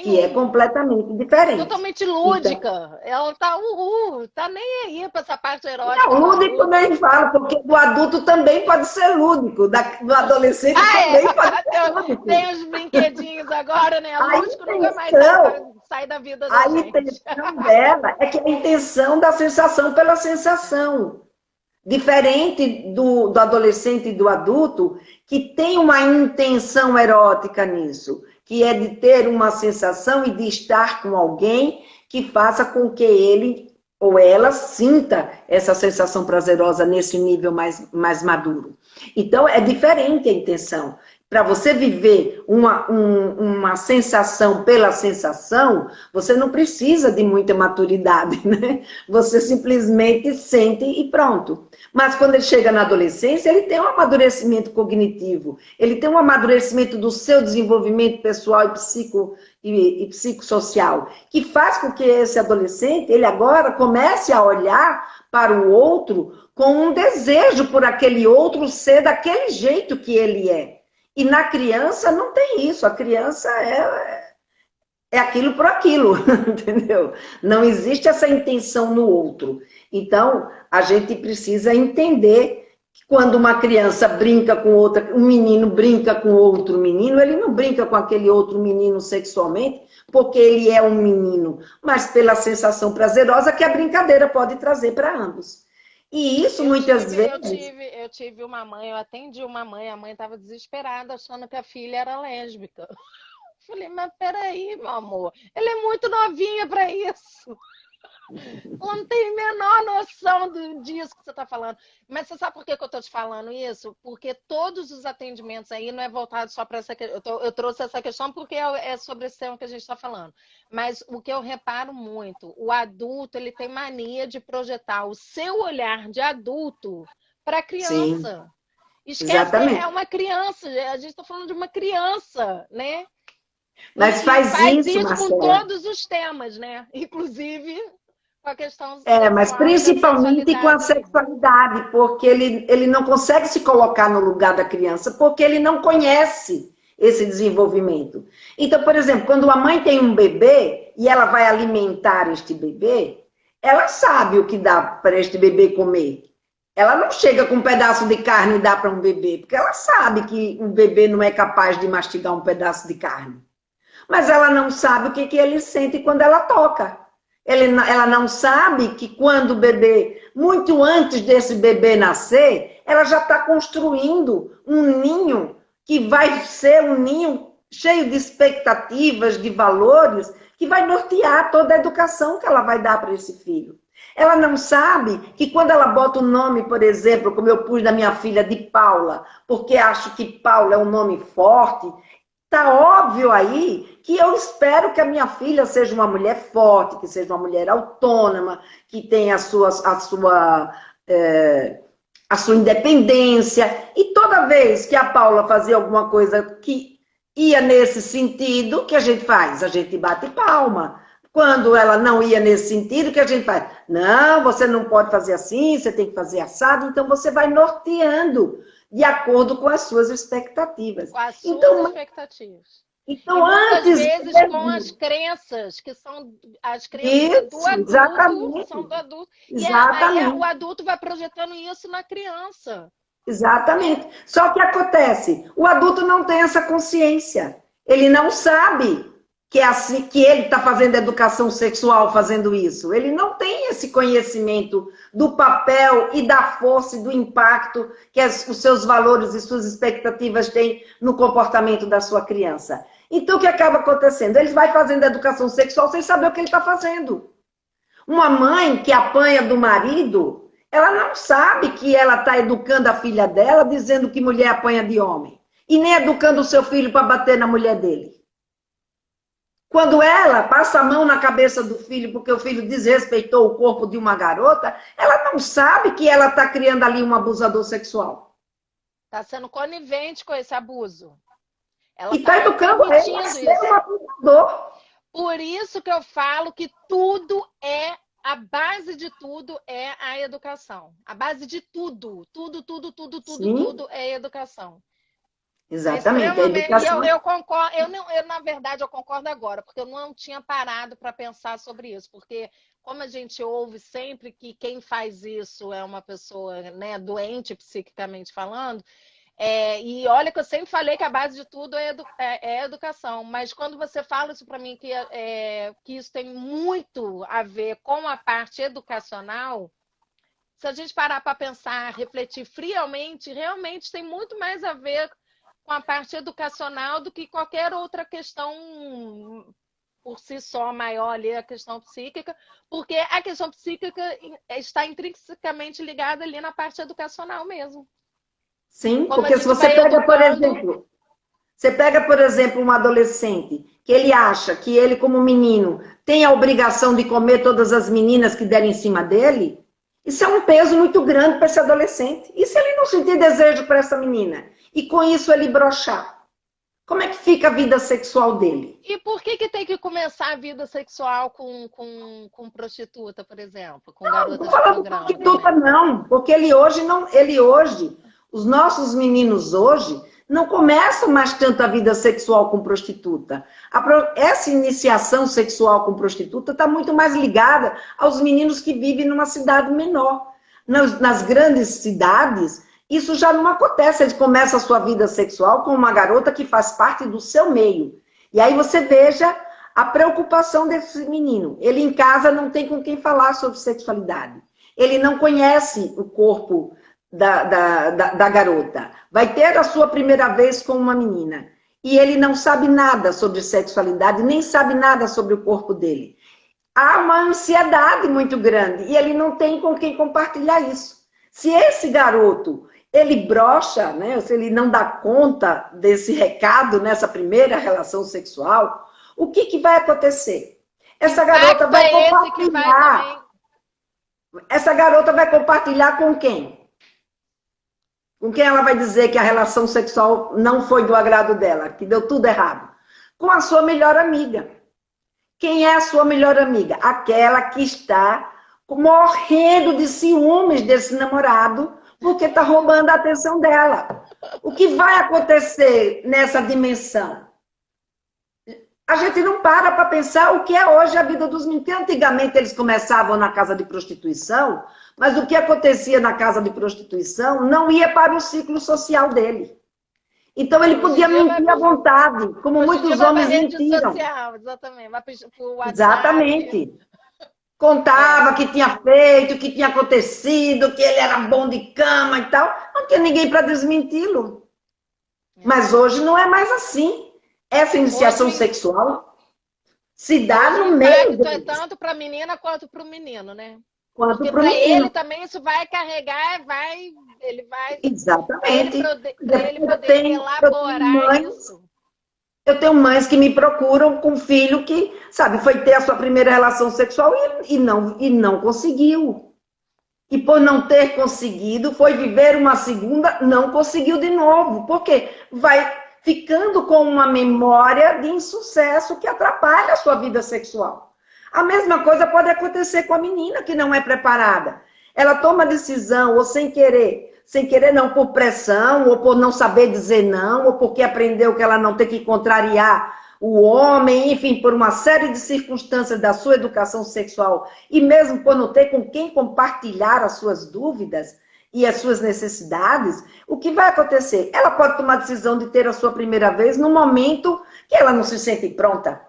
que é Nenhuma. completamente diferente. Totalmente Então, lúdica. Ela tá nem aí para essa parte erótica não, do lúdico adulto. nem fala, porque do adulto também pode ser lúdico, do adolescente também pode ser lúdico. Tem os brinquedinhos agora, né? A Lúdico nunca mais sai da vida da A gente. intenção dela é que a intenção da sensação pela sensação. Diferente do adolescente e do adulto, que tem uma intenção erótica nisso, que é de ter uma sensação e de estar com alguém que faça com que ele ou ela sinta essa sensação prazerosa nesse nível mais maduro. Então, é diferente a intenção. Para você viver uma sensação pela sensação, você não precisa de muita maturidade, né? Você simplesmente sente e pronto. Mas quando ele chega na adolescência, ele tem um amadurecimento cognitivo, ele tem um amadurecimento do seu desenvolvimento pessoal e psicossocial, que faz com que esse adolescente, ele agora comece a olhar para o outro com um desejo por aquele outro ser daquele jeito que ele é. E na criança não tem isso, a criança é aquilo por aquilo, entendeu? Não existe essa intenção no outro. Então, a gente precisa entender que quando uma criança brinca com outra, um menino brinca com outro menino, ele não brinca com aquele outro menino sexualmente, porque ele é um menino, mas pela sensação prazerosa que a brincadeira pode trazer para ambos. E isso muitas vezes... Eu tive uma mãe, eu atendi uma mãe, a mãe estava desesperada achando que a filha era lésbica. Falei, mas peraí, meu amor, ela é muito novinha para isso. Ela não tem a menor noção disso que você está falando. Mas você sabe por que eu estou te falando isso? Porque todos os atendimentos aí não é voltado só para essa questão. Eu trouxe essa questão porque é sobre esse tema que a gente está falando. Mas o que eu reparo muito, o adulto ele tem mania de projetar o seu olhar de adulto para a criança. Sim, esquece exatamente. Que é uma criança, a gente está falando de uma criança, né? Mas faz isso, Marcela, com todos os temas, né? Inclusive com a questão mas principalmente com a sexualidade, porque ele não consegue se colocar no lugar da criança, porque ele não conhece esse desenvolvimento. Então, por exemplo, quando a mãe tem um bebê e ela vai alimentar este bebê, ela sabe o que dá para este bebê comer. Ela não chega com um pedaço de carne e dá para um bebê, porque ela sabe que um bebê não é capaz de mastigar um pedaço de carne. Mas ela não sabe o que ele sente quando ela toca. Ela não sabe que quando o bebê, muito antes desse bebê nascer, ela já está construindo um ninho que vai ser um ninho cheio de expectativas, de valores, que vai nortear toda a educação que ela vai dar para esse filho. Ela não sabe que quando ela bota o nome, por exemplo, como eu pus da minha filha de Paula, porque acho que Paula é um nome forte, tá óbvio aí que eu espero que a minha filha seja uma mulher forte, que seja uma mulher autônoma, que tenha a sua independência. E toda vez que a Paula fazia alguma coisa que ia nesse sentido, o que a gente faz? A gente bate palma. Quando ela não ia nesse sentido, o que a gente faz? Não, você não pode fazer assim, você tem que fazer assado. Então, você vai norteando de acordo com as suas expectativas. Com as suas Então, expectativas. então E muitas antes... vezes com as crenças, que são as crenças do Isso, adulto, exatamente. são do adulto. E Exatamente. aí o adulto vai projetando isso na criança. Exatamente. Só que acontece, o adulto não tem essa consciência. Ele não sabe que é assim que ele está fazendo educação sexual fazendo isso. Ele não tem esse conhecimento do papel e da força e do impacto que os seus valores e suas expectativas têm no comportamento da sua criança. Então, o que acaba acontecendo? Ele vai fazendo educação sexual sem saber o que ele está fazendo. Uma mãe que apanha do marido, ela não sabe que ela está educando a filha dela, dizendo que mulher apanha de homem. E nem educando o seu filho para bater na mulher dele. Quando ela passa a mão na cabeça do filho porque o filho desrespeitou o corpo de uma garota, ela não sabe que ela está criando ali um abusador sexual. Está sendo conivente com esse abuso. Ela e está educando ele a ser um abusador. Por isso que eu falo que tudo a base de tudo é a educação. A base de tudo, tudo é educação. Exatamente. A educação... Eu concordo, na verdade, eu concordo agora, porque eu não tinha parado para pensar sobre isso, porque como a gente ouve sempre que quem faz isso é uma pessoa, né, doente psiquicamente falando, e olha que eu sempre falei que a base de tudo é educação, mas quando você fala isso para mim, que isso tem muito a ver com a parte educacional, se a gente parar para pensar, refletir friamente, realmente tem muito mais a ver com a parte educacional do que qualquer outra questão por si só maior ali, a questão psíquica, porque a questão psíquica está intrinsecamente ligada ali na parte educacional mesmo. Sim, porque se você pega, por exemplo, um adolescente que ele acha que ele, como menino, tem a obrigação de comer todas as meninas que derem em cima dele, isso é um peso muito grande para esse adolescente. E se ele não sentir desejo para essa menina? E com isso ele broxar? Como é que fica a vida sexual dele? E por que tem que começar a vida sexual com prostituta, por exemplo? Com garota de programa? Prostituta não, porque ele hoje, os nossos meninos hoje, não começam mais tanto a vida sexual com prostituta. Essa iniciação sexual com prostituta está muito mais ligada aos meninos que vivem numa cidade menor. Nas grandes cidades, isso já não acontece. Ele começa a sua vida sexual com uma garota que faz parte do seu meio. E aí você veja a preocupação desse menino. Ele em casa não tem com quem falar sobre sexualidade. Ele não conhece o corpo da garota. Vai ter a sua primeira vez com uma menina. E ele não sabe nada sobre sexualidade, nem sabe nada sobre o corpo dele. Há uma ansiedade muito grande e ele não tem com quem compartilhar isso. Se esse garoto, ele brocha, né, se ele não dá conta desse recado nessa primeira relação sexual, o que vai acontecer? Essa garota vai compartilhar. Essa garota vai compartilhar com quem? Com quem ela vai dizer que a relação sexual não foi do agrado dela, que deu tudo errado? Com a sua melhor amiga. Quem é a sua melhor amiga? Aquela que está morrendo de ciúmes desse namorado, porque está roubando a atenção dela. O que vai acontecer nessa dimensão? A gente não para pensar o que é hoje a vida dos meninos. Antigamente eles começavam na casa de prostituição, mas o que acontecia na casa de prostituição não ia para o ciclo social dele. Então ele podia mentir à vontade, como muitos homens mentiram. Social, exatamente. Vai pro WhatsApp. Exatamente. Contava que tinha feito, que tinha acontecido, que ele era bom de cama e tal. Não tinha ninguém para desmenti-lo. Mas hoje não é mais assim. Essa iniciação sexual se dá no meio. É tanto para a menina quanto para o menino, né? Quanto para ele também isso vai carregar, ele vai. Exatamente. Para ele poder elaborar isso. Eu tenho mães que me procuram com filho que, sabe, foi ter a sua primeira relação sexual e não conseguiu. E por não ter conseguido, foi viver uma segunda, não conseguiu de novo. Por quê? ficando com uma memória de insucesso que atrapalha a sua vida sexual. A mesma coisa pode acontecer com a menina que não é preparada. Ela toma decisão, ou sem querer não, por pressão, ou por não saber dizer não, ou porque aprendeu que ela não tem que contrariar o homem, enfim, por uma série de circunstâncias da sua educação sexual, e mesmo por não ter com quem compartilhar as suas dúvidas e as suas necessidades, o que vai acontecer? Ela pode tomar a decisão de ter a sua primeira vez no momento que ela não se sente pronta.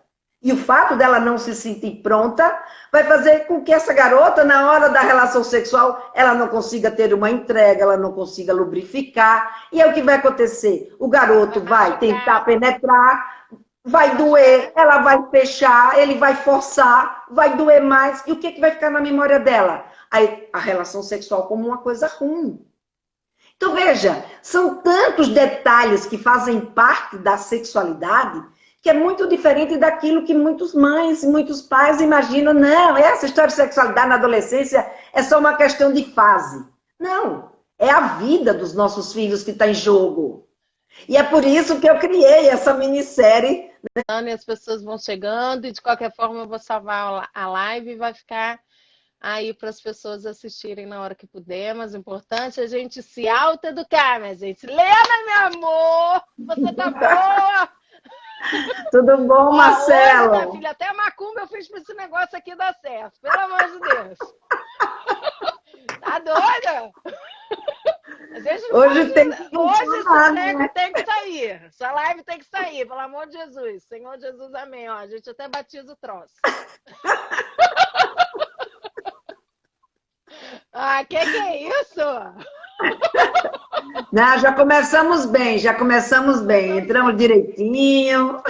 E o fato dela não se sentir pronta vai fazer com que essa garota, na hora da relação sexual, ela não consiga ter uma entrega, ela não consiga lubrificar. E é o que vai acontecer? O garoto vai tentar penetrar, vai doer, ela vai fechar, ele vai forçar, vai doer mais. E o que vai ficar na memória dela? A relação sexual como uma coisa ruim. Então, veja, são tantos detalhes que fazem parte da sexualidade que é muito diferente daquilo que muitas mães e muitos pais imaginam. Não, essa história de sexualidade na adolescência é só uma questão de fase. Não, é a vida dos nossos filhos que está em jogo. E é por isso que eu criei essa minissérie. E as pessoas vão chegando e, de qualquer forma, eu vou salvar a live e vai ficar aí para as pessoas assistirem na hora que puder. Mas o importante é a gente se autoeducar, minha gente. Lena, meu amor, você tá boa? Tudo bom, Marcelo? Hoje, minha filha, até a macumba eu fiz para esse negócio aqui dar certo. Pelo amor de Deus. Tá doida? Hoje tem que hoje esse treco tem que sair. Essa live tem que sair, pelo amor de Jesus. Senhor Jesus, amém. Ó, a gente até batiza o troço. Que é isso? Não, já começamos bem, entramos direitinho.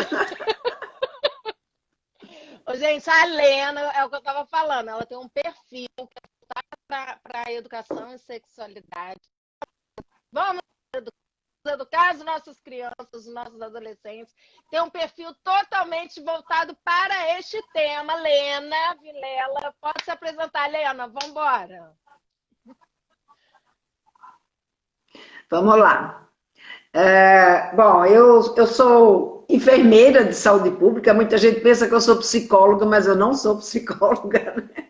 Gente, a Lena, é o que eu estava falando, ela tem um perfil que é para educação e sexualidade. Vamos educar as nossas crianças, os nossos adolescentes. Tem um perfil totalmente voltado para este tema. Lena Vilela, pode se apresentar, Lena, vamos embora. Vamos lá. Bom, eu sou enfermeira de saúde pública. Muita gente pensa que eu sou psicóloga, mas eu não sou psicóloga, né?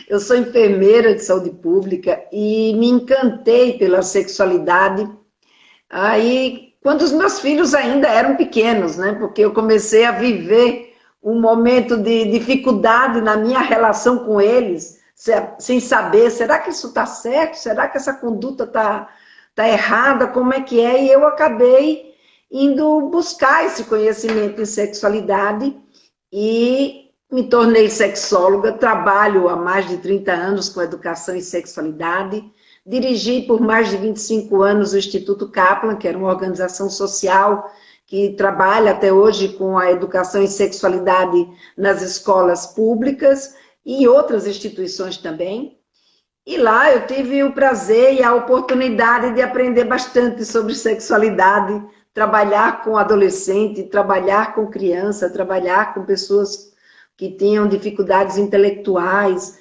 Eu sou enfermeira de saúde pública e me encantei pela sexualidade aí quando os meus filhos ainda eram pequenos, né? Porque eu comecei a viver um momento de dificuldade na minha relação com eles, sem saber, será que isso está certo? Será que essa conduta está errada? Como é que é? E eu acabei indo buscar esse conhecimento em sexualidade e me tornei sexóloga, trabalho há mais de 30 anos com educação em sexualidade, dirigi por mais de 25 anos o Instituto Kaplan, que era uma organização social que trabalha até hoje com a educação em sexualidade nas escolas públicas e outras instituições também. E lá eu tive o prazer e a oportunidade de aprender bastante sobre sexualidade, trabalhar com adolescente, trabalhar com criança, trabalhar com pessoas que tinham dificuldades intelectuais,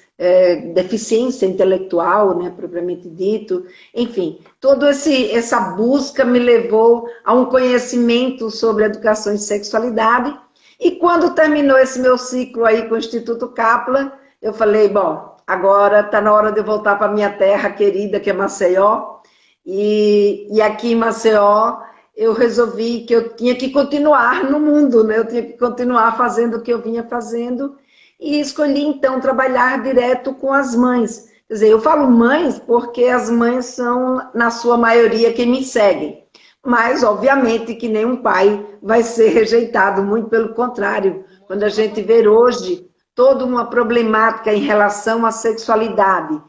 deficiência intelectual, né, propriamente dito. Enfim, toda essa busca me levou a um conhecimento sobre educação e sexualidade. E quando terminou esse meu ciclo aí com o Instituto Kaplan, eu falei, bom, agora está na hora de eu voltar para a minha terra querida, que é Maceió. E aqui em Maceió, eu resolvi que eu tinha que continuar no mundo, né? Eu tinha que continuar fazendo o que eu vinha fazendo. E escolhi, então, trabalhar direto com as mães. Quer dizer, eu falo mães porque as mães são, na sua maioria, quem me seguem. Mas, obviamente, que nenhum pai vai ser rejeitado, muito pelo contrário. Quando a gente vê hoje toda uma problemática em relação à sexualidade,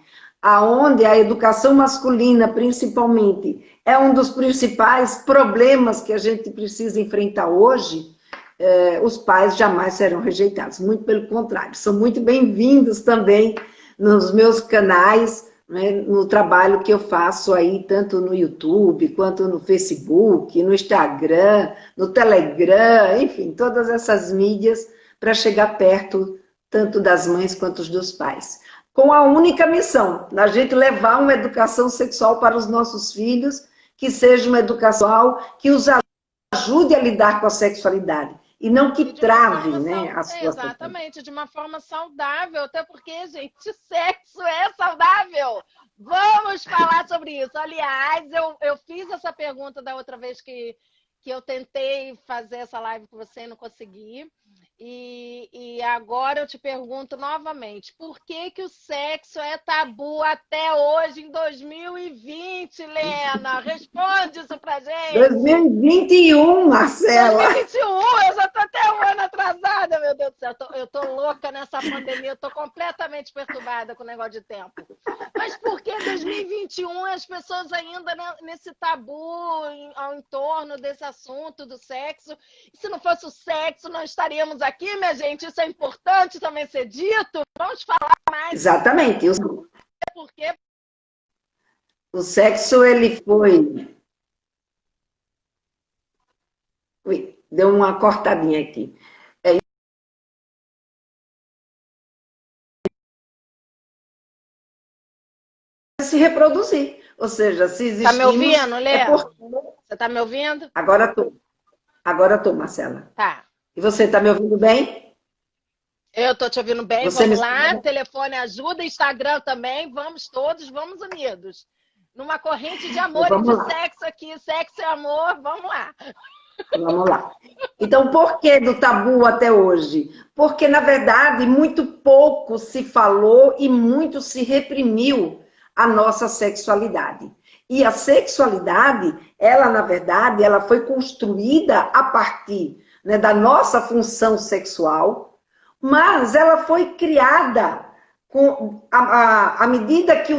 aonde a educação masculina, principalmente, é um dos principais problemas que a gente precisa enfrentar hoje, os pais jamais serão rejeitados, muito pelo contrário, são muito bem-vindos também nos meus canais, né, no trabalho que eu faço aí, tanto no YouTube, quanto no Facebook, no Instagram, no Telegram, enfim, todas essas mídias para chegar perto tanto das mães quanto dos pais. Com a única missão, da gente levar uma educação sexual para os nossos filhos, que seja uma educação que os ajude a lidar com a sexualidade. E não que trave, né, a sua exatamente, de uma forma saudável, até porque, gente, sexo é saudável. Vamos falar sobre isso. Aliás, eu fiz essa pergunta da outra vez que eu tentei fazer essa live com você e não consegui. E agora eu te pergunto novamente, por que o sexo é tabu até hoje, em 2020, Lena? Responde isso pra gente. 2021, Marcela. 2021, eu já tô até um ano atrasada, meu Deus do céu. Eu tô louca nessa pandemia, eu tô completamente perturbada com o negócio de tempo. Mas por que 2021 as pessoas ainda nesse tabu ao entorno desse assunto do sexo? E se não fosse o sexo, nós estaríamos aqui, minha gente. Isso é importante também ser dito. Vamos falar mais. Exatamente. Porque o sexo, ele foi... Ui, deu uma cortadinha aqui. Se reproduzir. Ou seja, se existimos... Tá me ouvindo, Léo? Você tá me ouvindo? Agora tô. Agora tô, Marcela. Tá. E você tá me ouvindo bem? Eu tô te ouvindo bem. Você vamos lá. Telefone ajuda, Instagram também. Vamos todos, vamos unidos. Numa corrente de amor e de sexo aqui. Sexo e amor, vamos lá. Vamos lá. Então, por que do tabu até hoje? Porque, na verdade, muito pouco se falou e muito se reprimiu a nossa sexualidade. E a sexualidade, ela, na verdade, ela foi construída a partir, né, da nossa função sexual, mas ela foi criada à medida que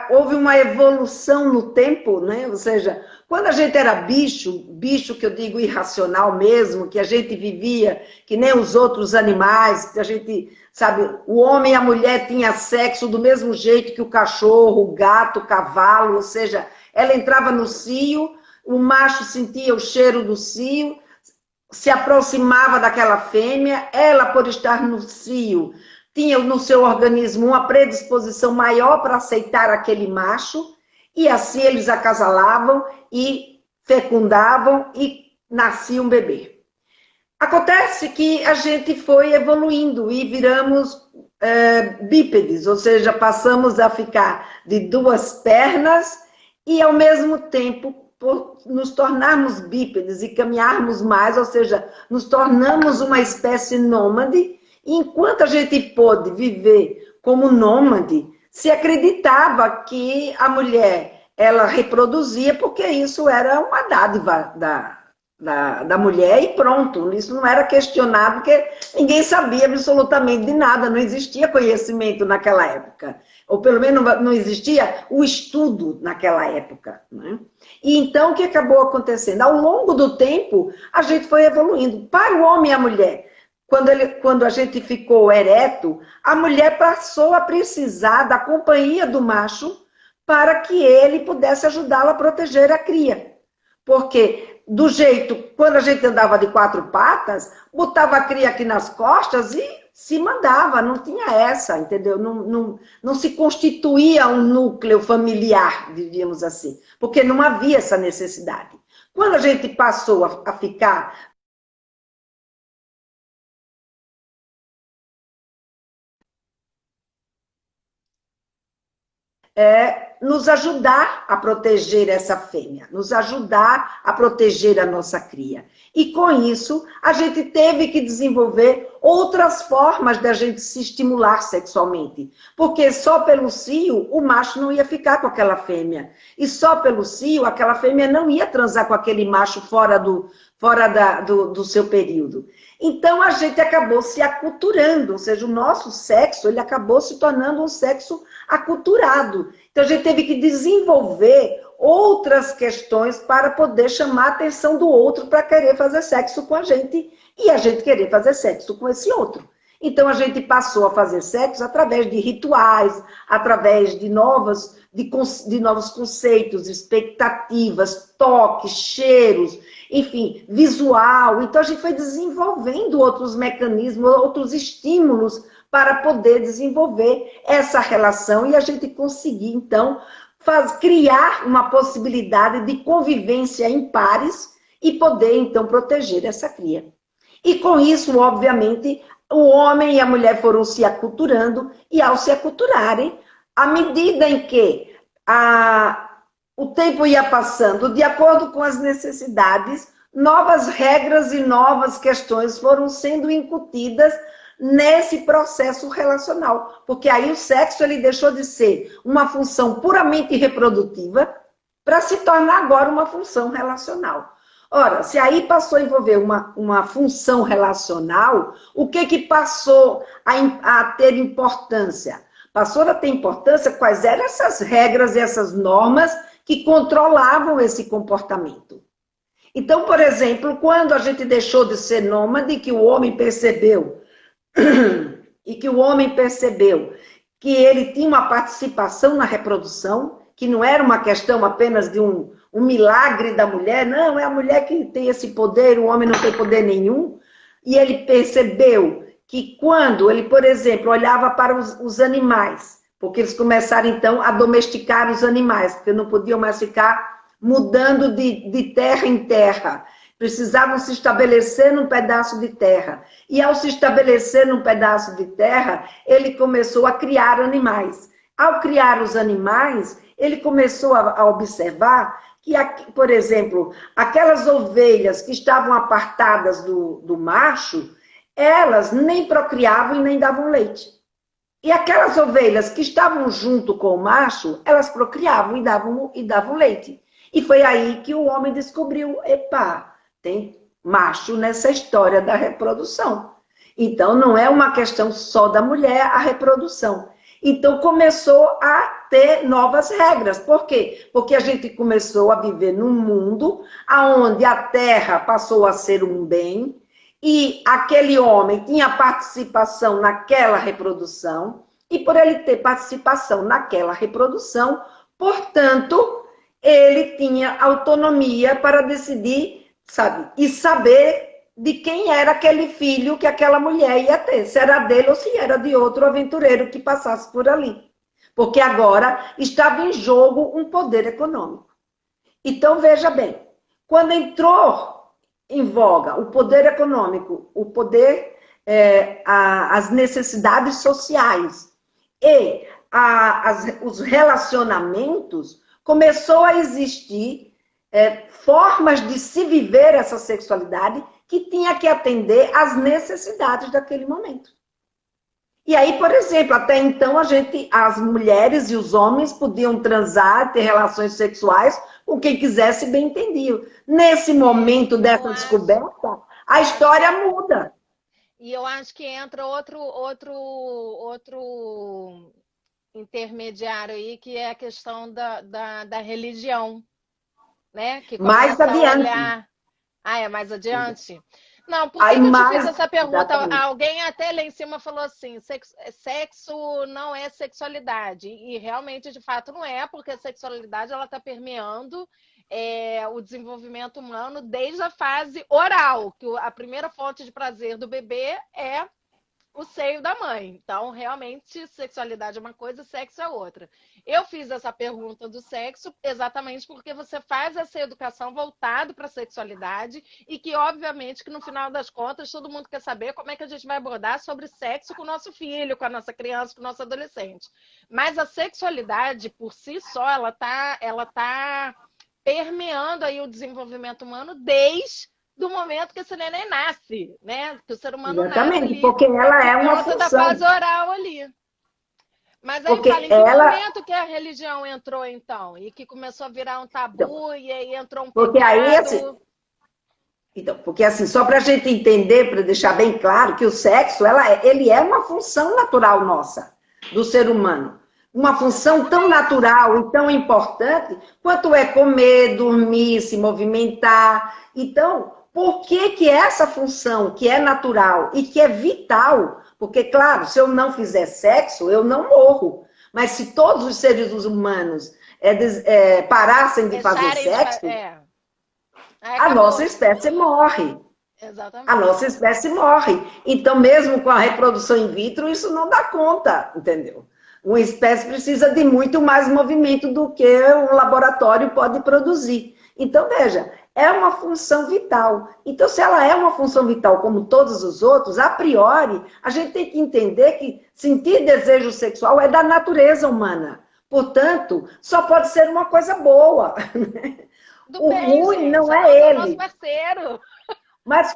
houve uma evolução no tempo, né? Ou seja, quando a gente era bicho que eu digo irracional mesmo, que a gente vivia que nem os outros animais, que a gente, sabe, o homem e a mulher tinham sexo do mesmo jeito que o cachorro, o gato, o cavalo, ou seja, ela entrava no cio, o macho sentia o cheiro do cio, se aproximava daquela fêmea, ela, por estar no cio, tinha no seu organismo uma predisposição maior para aceitar aquele macho, e assim eles acasalavam e fecundavam e nascia um bebê. Acontece que a gente foi evoluindo e viramos bípedes, ou seja, passamos a ficar de duas pernas e, ao mesmo tempo, por nos tornarmos bípedes e caminharmos mais, ou seja, nos tornamos uma espécie nômade. E enquanto a gente pôde viver como nômade, se acreditava que a mulher, ela reproduzia porque isso era uma dádiva da mulher e pronto. Isso não era questionado porque ninguém sabia absolutamente de nada, não existia conhecimento naquela época. Ou pelo menos não existia o estudo naquela época, né? E então o que acabou acontecendo? Ao longo do tempo, a gente foi evoluindo. Para o homem e a mulher, quando a gente ficou ereto, a mulher passou a precisar da companhia do macho para que ele pudesse ajudá-la a proteger a cria. Porque, do jeito, quando a gente andava de quatro patas, botava a cria aqui nas costas e se mandava, não tinha essa, entendeu? Não se constituía um núcleo familiar, diríamos assim, porque não havia essa necessidade. Quando a gente passou a ficar... nos ajudar a proteger essa fêmea, nos ajudar a proteger a nossa cria. E com isso, a gente teve que desenvolver outras formas de a gente se estimular sexualmente. Porque só pelo cio, o macho não ia ficar com aquela fêmea. E só pelo cio, aquela fêmea não ia transar com aquele macho fora do seu período. Então, a gente acabou se aculturando, ou seja, o nosso sexo, ele acabou se tornando um sexo aculturado. Então, a gente teve que desenvolver outras questões para poder chamar a atenção do outro para querer fazer sexo com a gente e a gente querer fazer sexo com esse outro. Então, a gente passou a fazer sexo através de rituais, através de novos conceitos, expectativas, toques, cheiros, enfim, visual. Então, a gente foi desenvolvendo outros mecanismos, outros estímulos para poder desenvolver essa relação e a gente conseguir, então, criar uma possibilidade de convivência em pares e poder, então, proteger essa cria. E com isso, obviamente, o homem e a mulher foram se aculturando, e ao se aculturarem, à medida em que o tempo ia passando, de acordo com as necessidades, novas regras e novas questões foram sendo incutidas nesse processo relacional. Porque aí o sexo ele deixou de ser uma função puramente reprodutiva para se tornar agora uma função relacional. Ora, se aí passou a envolver uma função relacional, o que passou a ter importância? Passou a ter importância quais eram essas regras e essas normas que controlavam esse comportamento. Então, por exemplo, quando a gente deixou de ser nômade, que o homem percebeu, e que o homem percebeu que ele tinha uma participação na reprodução, que não era uma questão apenas de um milagre da mulher, não, é a mulher que tem esse poder, o homem não tem poder nenhum, e ele percebeu que quando ele, por exemplo, olhava para os animais, porque eles começaram, então, a domesticar os animais, porque não podiam mais ficar mudando de terra em terra. Precisavam se estabelecer num pedaço de terra. E ao se estabelecer num pedaço de terra, ele começou a criar animais. Ao criar os animais, ele começou a observar que, por exemplo, aquelas ovelhas que estavam apartadas do macho, elas nem procriavam e nem davam leite. E aquelas ovelhas que estavam junto com o macho, elas procriavam e davam leite. E foi aí que o homem descobriu, epa, tem macho nessa história da reprodução. Então, não é uma questão só da mulher a reprodução. Então, começou a ter novas regras. Por quê? Porque a gente começou a viver num mundo onde a terra passou a ser um bem e aquele homem tinha participação naquela reprodução e por ele ter participação naquela reprodução, portanto, ele tinha autonomia para decidir, sabe, e saber de quem era aquele filho que aquela mulher ia ter, se era dele ou se era de outro aventureiro que passasse por ali. Porque agora estava em jogo um poder econômico. Então, veja bem, quando entrou em voga o poder econômico, o poder, as necessidades sociais e os relacionamentos, começou a existir formas de se viver essa sexualidade que tinha que atender às necessidades daquele momento. E aí, por exemplo, até então as mulheres e os homens podiam transar, ter relações sexuais com quem quisesse, bem entendiam. Nesse momento dessa descoberta, a história muda. E eu acho que entra outro intermediário aí, que é a questão da religião, né? Que mais adiante. É mais adiante? Não, por que eu te fiz essa pergunta? Exatamente. Alguém até lá em cima falou assim, sexo não é sexualidade. E realmente, de fato, não é, porque a sexualidade ela está permeando o desenvolvimento humano desde a fase oral, que a primeira fonte de prazer do bebê é o seio da mãe. Então, realmente, sexualidade é uma coisa, sexo é outra. Eu fiz essa pergunta do sexo exatamente porque você faz essa educação voltada para a sexualidade e que, obviamente, que no final das contas, todo mundo quer saber como é que a gente vai abordar sobre sexo com o nosso filho, com a nossa criança, com o nosso adolescente. Mas a sexualidade, por si só, ela tá permeando aí o desenvolvimento humano desde do momento que esse neném nasce, né? Que o ser humano exatamente, nasce ali, porque ela é uma função. da fase oral ali. Mas aí porque fala, em que momento que a religião entrou, então? E que começou a virar um tabu, então, e aí entrou um porque pecado... Aí, assim, então, porque assim, só para a gente entender, para deixar bem claro, que o sexo, ele é uma função natural nossa, do ser humano. Uma função tão natural e tão importante quanto é comer, dormir, se movimentar. Então, por que essa função que é natural e que é vital? Porque, claro, se eu não fizer sexo, eu não morro. Mas se todos os seres humanos parassem de fazer sexo, a nossa espécie morre. Exatamente. A nossa espécie morre. Então, mesmo com a reprodução in vitro, isso não dá conta, entendeu? Uma espécie precisa de muito mais movimento do que um laboratório pode produzir. Então, veja, é uma função vital. Então, se ela é uma função vital como todos os outros, a priori, a gente tem que entender que sentir desejo sexual é da natureza humana. Portanto, só pode ser uma coisa boa. Do O bem, ruim gente. não É é o nosso ele. parceiro. Mas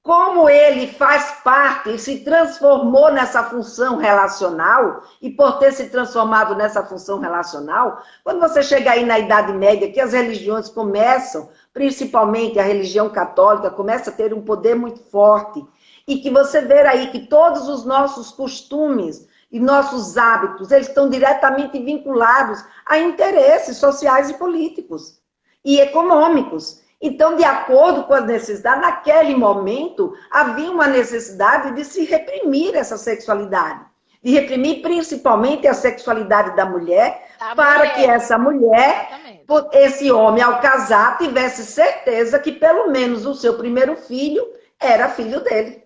como ele faz parte e se transformou nessa função relacional, e por ter se transformado nessa função relacional, quando você chega aí na Idade Média, que as religiões começam, principalmente a religião católica, começa a ter um poder muito forte, e que você vê aí que todos os nossos costumes e nossos hábitos, eles estão diretamente vinculados a interesses sociais e políticos e econômicos. Então, de acordo com as necessidades, naquele momento, havia uma necessidade de se reprimir essa sexualidade. De reprimir principalmente a sexualidade da mulher, para que essa mulher, esse homem ao casar, tivesse certeza que pelo menos o seu primeiro filho era filho dele.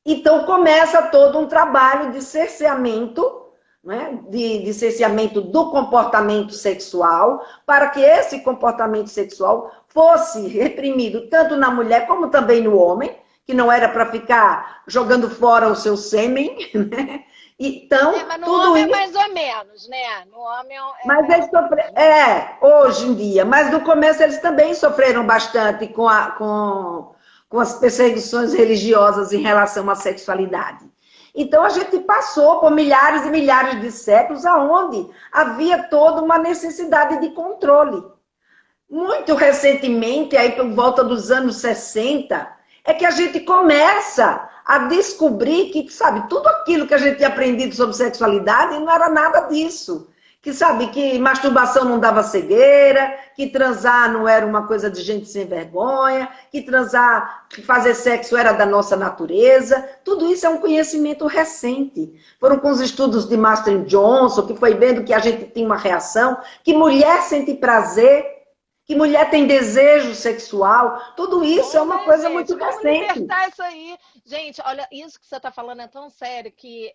Então, começa todo um trabalho de cerceamento, né, de cerceamento do comportamento sexual, para que esse comportamento sexual fosse reprimido tanto na mulher como também no homem, que não era para ficar jogando fora o seu sêmen, né? Então, mas no tudo homem isso... é mais ou menos, né? No homem Mas eles sofreram... hoje em dia. Mas no começo eles também sofreram bastante com as perseguições religiosas em relação à sexualidade. Então, a gente passou por milhares e milhares de séculos onde havia toda uma necessidade de controle. Muito recentemente, aí por volta dos anos 60, é que a gente começa a descobrir que, sabe, tudo aquilo que a gente tinha aprendido sobre sexualidade não era nada disso. Que, sabe, que masturbação não dava cegueira, que transar não era uma coisa de gente sem vergonha, que transar, que fazer sexo era da nossa natureza. Tudo isso é um conhecimento recente. Foram com os estudos de Master Johnson, que foi vendo que a gente tem uma reação, que mulher sente prazer, que mulher tem desejo sexual. Tudo isso é uma coisa muito recente. Vamos libertar isso aí. Gente, olha, isso que você está falando é tão sério que,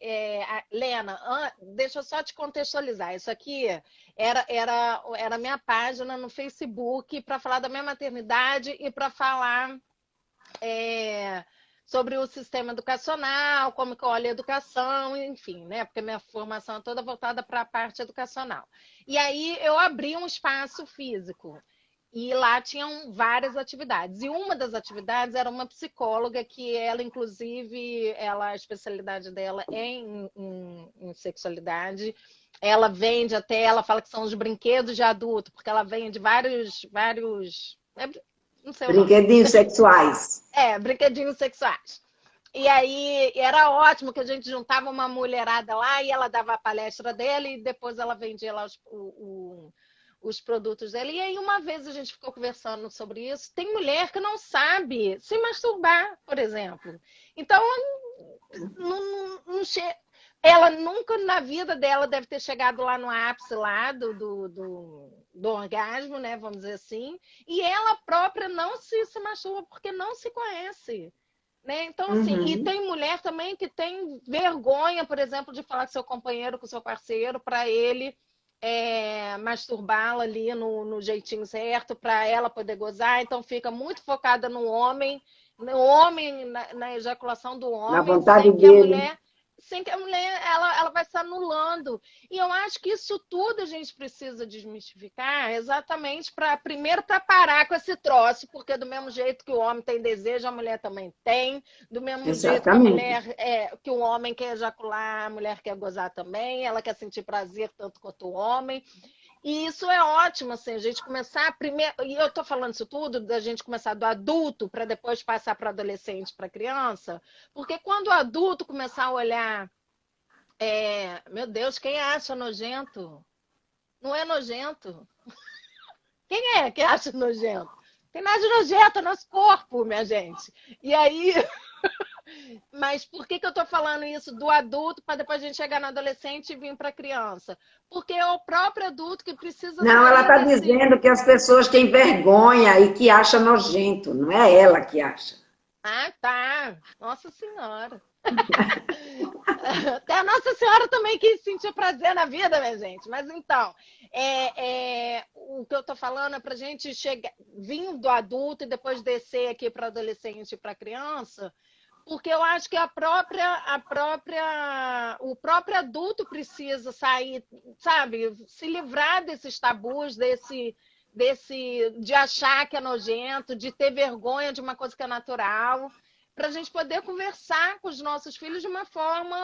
Lena, deixa eu só te contextualizar. Isso aqui era minha página no Facebook para falar da minha maternidade e para falar sobre o sistema educacional, como que eu olho a educação, enfim, né? Porque minha formação é toda voltada para a parte educacional. E aí eu abri um espaço físico. E lá tinham várias atividades. E uma das atividades era uma psicóloga que ela, inclusive, a especialidade dela é em sexualidade. Ela vende até, ela fala que são os brinquedos de adulto, porque ela vende vários não sei o nome. Brinquedinhos sexuais. Brinquedinhos sexuais. E aí era ótimo que a gente juntava uma mulherada lá e ela dava a palestra dela e depois ela vendia lá os produtos dela. E aí uma vez a gente ficou conversando sobre isso. Tem mulher que não sabe se masturbar, por exemplo. Então, ela nunca na vida dela deve ter chegado lá no ápice lá do orgasmo, né? Vamos dizer assim. E ela própria não se masturba porque não se conhece. Né? Então, assim, e tem mulher também que tem vergonha, por exemplo, de falar com seu companheiro, com seu parceiro, para ele masturbá-la ali no jeitinho certo, para ela poder gozar. Então, fica muito focada no homem, na ejaculação do homem, na vontade dele. Sem que a mulher ela vai se anulando. E eu acho que isso tudo a gente precisa desmistificar exatamente primeiro para parar com esse troço, porque do mesmo jeito que o homem tem desejo, a mulher também tem. Do mesmo jeito que a mulher que o homem quer ejacular, a mulher quer gozar também, ela quer sentir prazer tanto quanto o homem. E isso é ótimo, assim, a gente começar primeiro. E eu estou falando isso tudo, da gente começar do adulto para depois passar para adolescente, para criança, porque quando o adulto começar a olhar, meu Deus, quem acha nojento? Não é nojento. Quem é que acha nojento? Tem nada de nojento, é nosso corpo, minha gente. E aí. Mas por que eu estou falando isso do adulto para depois a gente chegar no adolescente e vir para a criança? Porque é o próprio adulto que precisa... Não, ela está dizendo que as pessoas têm vergonha e que acham nojento, não é ela que acha. Ah, tá. Nossa Senhora. Até a Nossa Senhora também quis sentir prazer na vida, minha gente. Mas então, o que eu tô falando é pra gente chegar, vindo do adulto e depois descer aqui para adolescente e para criança, porque eu acho que o próprio adulto precisa sair, sabe, se livrar desses tabus, de achar que é nojento, de ter vergonha de uma coisa que é natural, para a gente poder conversar com os nossos filhos de uma forma,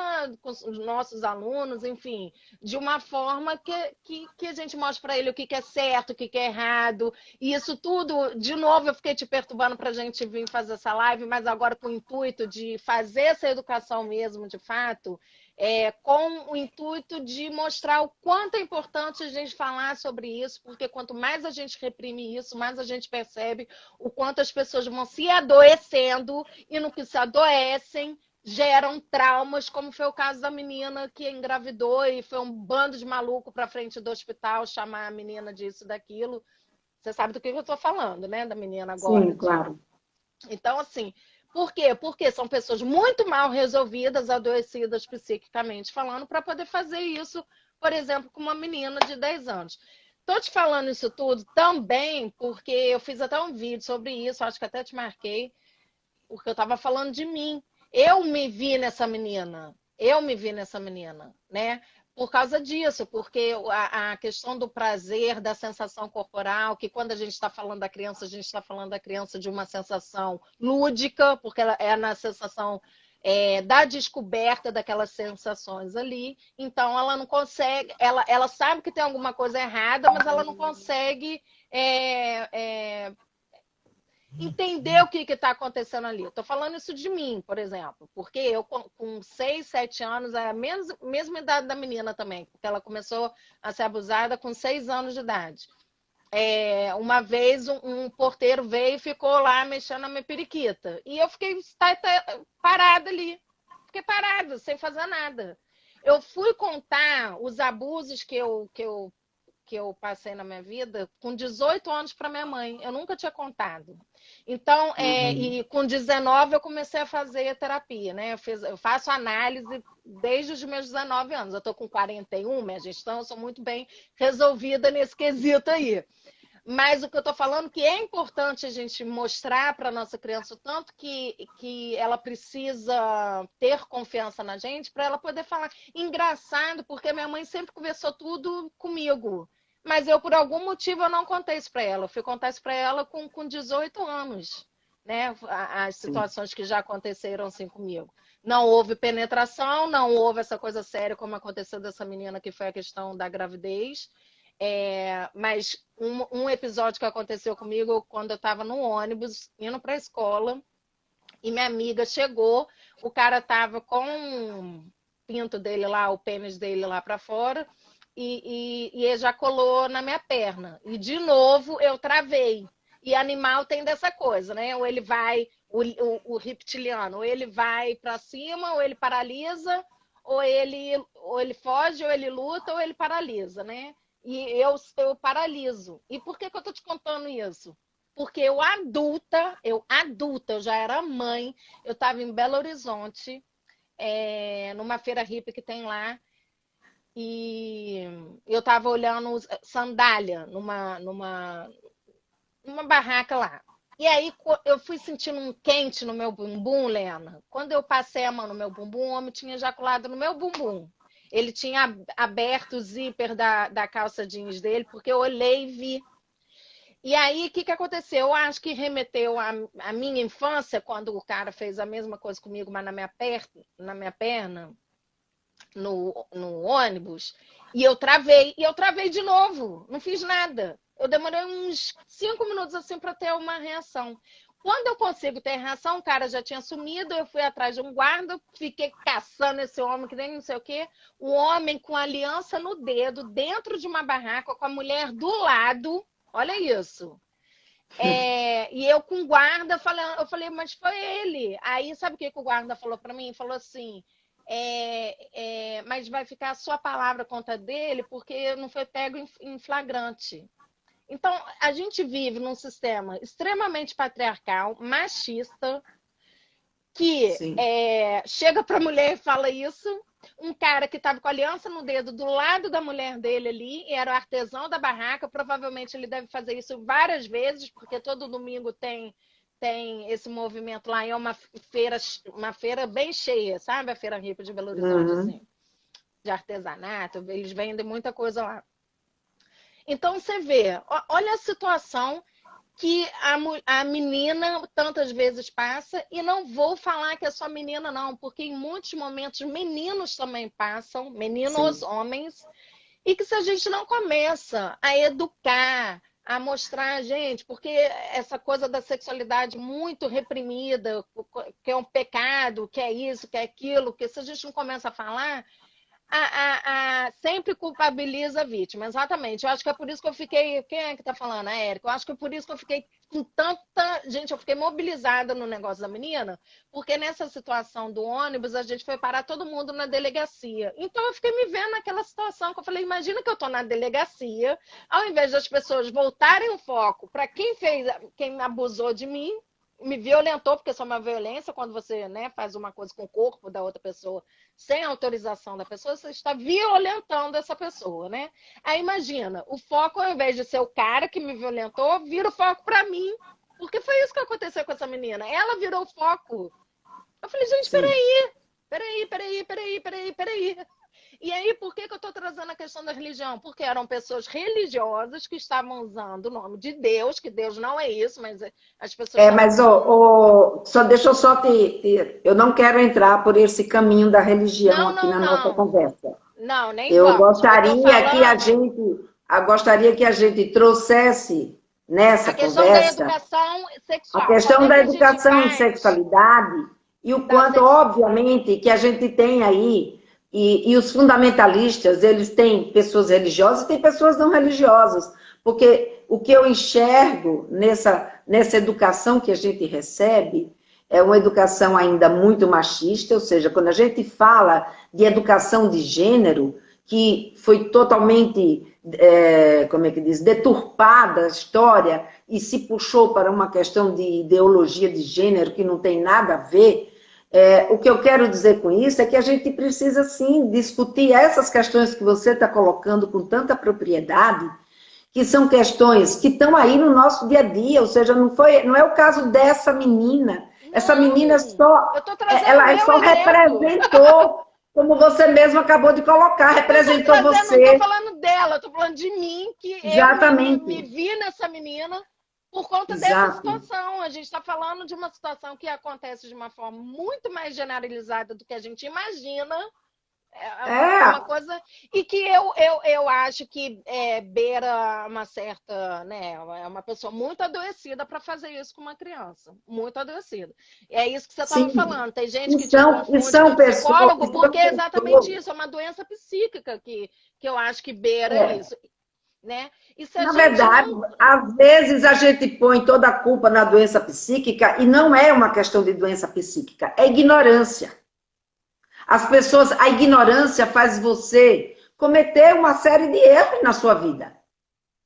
com os nossos alunos, enfim, de uma forma que a gente mostre para ele o que é certo, o que é errado. E isso tudo, de novo, eu fiquei te perturbando para a gente vir fazer essa live, mas agora com o intuito de fazer essa educação mesmo, de fato, com o intuito de mostrar o quanto é importante a gente falar sobre isso, porque quanto mais a gente reprime isso, mais a gente percebe o quanto as pessoas vão se adoecendo e no que se adoecem geram traumas, como foi o caso da menina que engravidou e foi um bando de maluco para frente do hospital chamar a menina disso, daquilo. Você sabe do que eu estou falando, né? Da menina agora. Sim, claro. Então, assim, por quê? Porque são pessoas muito mal resolvidas, adoecidas psiquicamente falando, para poder fazer isso, por exemplo, com uma menina de 10 anos. Estou te falando isso tudo também porque eu fiz até um vídeo sobre isso, acho que até te marquei, porque eu estava falando de mim. Eu me vi nessa menina, né? Por causa disso, porque a questão do prazer, da sensação corporal, que quando a gente está falando da criança, a gente está falando da criança de uma sensação lúdica, porque ela é na sensação da descoberta daquelas sensações ali. Então, ela não consegue, ela sabe que tem alguma coisa errada, mas ela não consegue entender o que está acontecendo ali. Estou falando isso de mim, por exemplo, porque eu com 6, 7 anos, é a mesma idade da menina também, porque ela começou a ser abusada com 6 anos de idade. Uma vez um porteiro veio e ficou lá mexendo na minha periquita. E eu fiquei parada ali. Fiquei parada, sem fazer nada. Eu fui contar os abusos que eu passei na minha vida com 18 anos para minha mãe. Eu nunca tinha contado. Então, e com 19 eu comecei a fazer terapia, né? Eu faço análise desde os meus 19 anos. Eu estou com 41, minha gente, então eu sou muito bem resolvida nesse quesito aí. Mas o que eu estou falando é que é importante a gente mostrar para a nossa criança o tanto que ela precisa ter confiança na gente para ela poder falar. Engraçado, porque minha mãe sempre conversou tudo comigo. Mas eu, por algum motivo, eu não contei isso para ela. Eu fui contar isso para ela com 18 anos, né? As situações que já aconteceram assim comigo. Não houve penetração, não houve essa coisa séria como aconteceu dessa menina, que foi a questão da gravidez. Mas um episódio que aconteceu comigo quando eu estava no ônibus, indo para a escola, e minha amiga chegou, o cara estava com o pinto dele lá, o pênis dele lá para fora, e ejaculou na minha perna. E de novo eu travei. E animal tem dessa coisa, né? Ou ele vai, o reptiliano, ou ele vai para cima, ou ele paralisa, ou ele foge, ou ele luta, ou ele paralisa, né? E eu paraliso. E por que eu tô te contando isso? Porque eu adulta, eu já era mãe, eu estava em Belo Horizonte, numa feira hippie que tem lá, e eu estava olhando sandália numa barraca lá. E aí eu fui sentindo um quente no meu bumbum, Lena. Quando eu passei a mão no meu bumbum, o homem tinha ejaculado no meu bumbum. Ele tinha aberto o zíper da calça jeans dele, porque eu olhei e vi. E aí, o que aconteceu? Eu acho que remeteu à minha infância, quando o cara fez a mesma coisa comigo, mas na minha perna, no ônibus, e eu travei de novo, não fiz nada. Eu demorei uns 5 minutos assim para ter uma reação. Quando eu consigo ter reação, o cara já tinha sumido, eu fui atrás de um guarda, fiquei caçando esse homem, que nem não sei o quê. O homem com aliança no dedo, dentro de uma barraca, com a mulher do lado. Olha isso. E eu com o guarda, eu falei, mas foi ele. Aí, sabe o que o guarda falou para mim? Falou assim, mas vai ficar a sua palavra contra dele, porque não foi pego em flagrante. Então, a gente vive num sistema extremamente patriarcal, machista, que Sim. chega para a mulher e fala isso. Um cara que estava com a aliança no dedo do lado da mulher dele ali, e era o artesão da barraca, provavelmente ele deve fazer isso várias vezes, porque todo domingo tem esse movimento lá, e é uma feira bem cheia, sabe? A Feira Rica de Belo Horizonte, Uhum. assim, de artesanato, eles vendem muita coisa lá. Então você vê, olha a situação que a menina tantas vezes passa, e não vou falar que é só menina, não, porque em muitos momentos meninos também passam, meninos, Sim. homens, e que se a gente não começa a educar, a mostrar, gente, porque essa coisa da sexualidade muito reprimida, que é um pecado, que é isso, que é aquilo, que se a gente não começa a falar, sempre culpabiliza a vítima, exatamente. Eu acho que é por isso que eu fiquei. Quem é que tá falando? A Érica. Eu acho que é por isso que eu fiquei com tanta. Gente, eu fiquei mobilizada no negócio da menina, porque nessa situação do ônibus, a gente foi parar todo mundo na delegacia. Então eu fiquei me vendo naquela situação que eu falei: imagina que eu tô na delegacia, ao invés das pessoas voltarem o foco para quem abusou de mim, me violentou, porque isso é uma violência quando você, né, faz uma coisa com o corpo da outra pessoa sem autorização da pessoa, você está violentando essa pessoa, né? Aí imagina, o foco, ao invés de ser o cara que me violentou, vira o foco para mim. Porque foi isso que aconteceu com essa menina. Ela virou o foco. Eu falei, gente, Sim. peraí. E aí, por que eu estou trazendo a questão da religião? Porque eram pessoas religiosas que estavam usando o nome de Deus, que Deus não é isso, mas as pessoas estavam Mas usando. só deixa eu só eu não quero entrar por esse caminho da religião Não, aqui não, na nossa não. conversa. Não, nem Eu vamos. Eu estou gostaria que falando a gente trouxesse nessa a questão da conversa educação a sexual. questão Como é da que a gente educação em faz sexualidade e o da quanto, sex... obviamente, que a gente tem aí, e os fundamentalistas, eles têm pessoas religiosas e têm pessoas não religiosas, porque o que eu enxergo nessa educação que a gente recebe é uma educação ainda muito machista, ou seja, quando a gente fala de educação de gênero, que foi totalmente, como é que diz, deturpada a história e se puxou para uma questão de ideologia de gênero que não tem nada a ver. O que eu quero dizer com isso é que a gente precisa, sim, discutir essas questões que você está colocando com tanta propriedade, que são questões que estão aí no nosso dia a dia, ou seja, não é o caso dessa menina. Essa menina Não, eu estou trazendo o ela meu só exemplo. representou, como você mesmo acabou de colocar, Não estou representou trazendo, não estou você, falando dela, estou falando de mim, que eu me exatamente, vi nessa menina por conta dessa exato. situação. A gente está falando de uma situação que acontece de uma forma muito mais generalizada do que a gente imagina. É uma É, coisa. E que eu acho que beira uma certa. Né, é uma pessoa muito adoecida para fazer isso com uma criança. Muito adoecida. É isso que você estava sim, falando. Tem gente e que te são, e confunde são com pessoas, psicólogo, porque é exatamente isso. É uma doença psíquica que eu acho que beira é, isso. Né? E se a na gente verdade, não. às vezes a gente põe toda a culpa na doença psíquica e não é uma questão de doença psíquica, é ignorância. A ignorância faz você cometer uma série de erros na sua vida.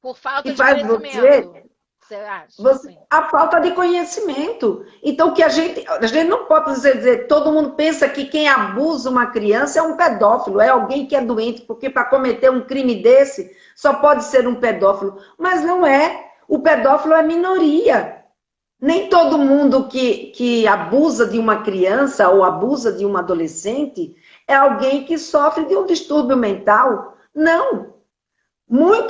Por falta E de faz conhecimento, você acha? Assim. a falta de conhecimento. Então, que a gente não pode dizer, todo mundo pensa que quem abusa uma criança é um pedófilo, é alguém que é doente, porque para cometer um crime desse só pode ser um pedófilo. Mas não é. O pedófilo é minoria. Nem todo mundo que abusa de uma criança ou abusa de um adolescente é alguém que sofre de um distúrbio mental. Não.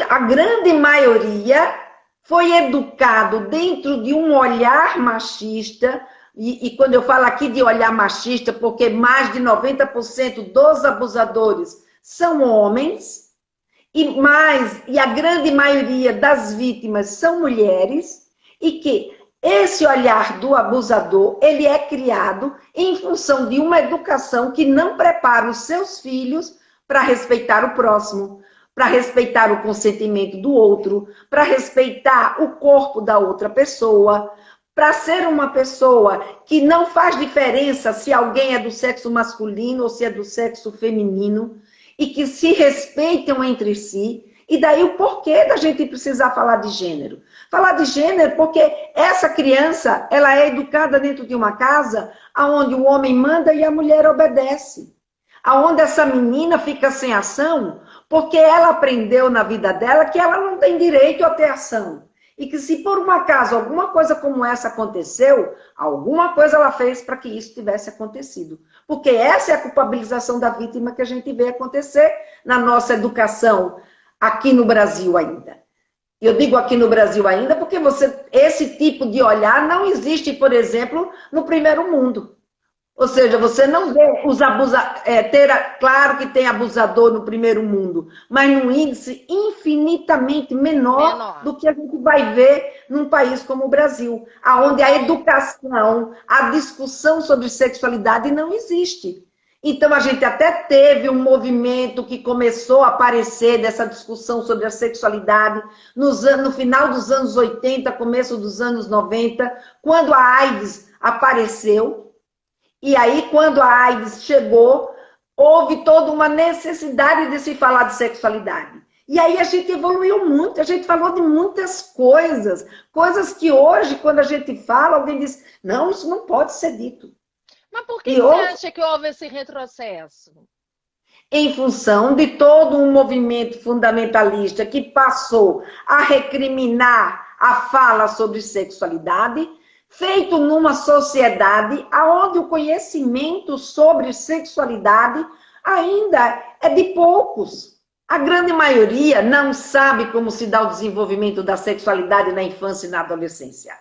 A grande maioria foi educado dentro de um olhar machista, e quando eu falo aqui de olhar machista, porque mais de 90% dos abusadores são homens, e a grande maioria das vítimas são mulheres, e que esse olhar do abusador, ele é criado em função de uma educação que não prepara os seus filhos para respeitar o próximo, para respeitar o consentimento do outro, para respeitar o corpo da outra pessoa, para ser uma pessoa que não faz diferença se alguém é do sexo masculino ou se é do sexo feminino, e que se respeitam entre si, E daí o porquê da gente precisar falar de gênero. Falar de gênero porque essa criança, ela é educada dentro de uma casa onde o homem manda e a mulher obedece. Aonde essa menina fica sem ação porque ela aprendeu na vida dela que ela não tem direito a ter ação. E que se por um acaso alguma coisa como essa aconteceu, alguma coisa ela fez para que isso tivesse acontecido. Porque essa é a culpabilização da vítima que a gente vê acontecer na nossa educação aqui no Brasil ainda. Eu digo aqui no Brasil ainda porque esse tipo de olhar não existe, por exemplo, no primeiro mundo. Ou seja, você não vê os claro que tem abusador no primeiro mundo, mas num índice infinitamente menor do que a gente vai ver num país como o Brasil, onde a educação, a discussão sobre sexualidade não existe. Então, a gente até teve um movimento que começou a aparecer dessa discussão sobre a sexualidade no final dos anos 80, começo dos anos 90, quando a AIDS apareceu. E aí, quando a AIDS chegou, houve toda uma necessidade de se falar de sexualidade. E aí a gente evoluiu muito, a gente falou de muitas coisas. Coisas que hoje, quando a gente fala, alguém diz, não, isso não pode ser dito. Mas por que você acha que houve esse retrocesso? Em função de todo um movimento fundamentalista que passou a recriminar a fala sobre sexualidade, feito numa sociedade onde o conhecimento sobre sexualidade ainda é de poucos. A grande maioria não sabe como se dá o desenvolvimento da sexualidade na infância e na adolescência.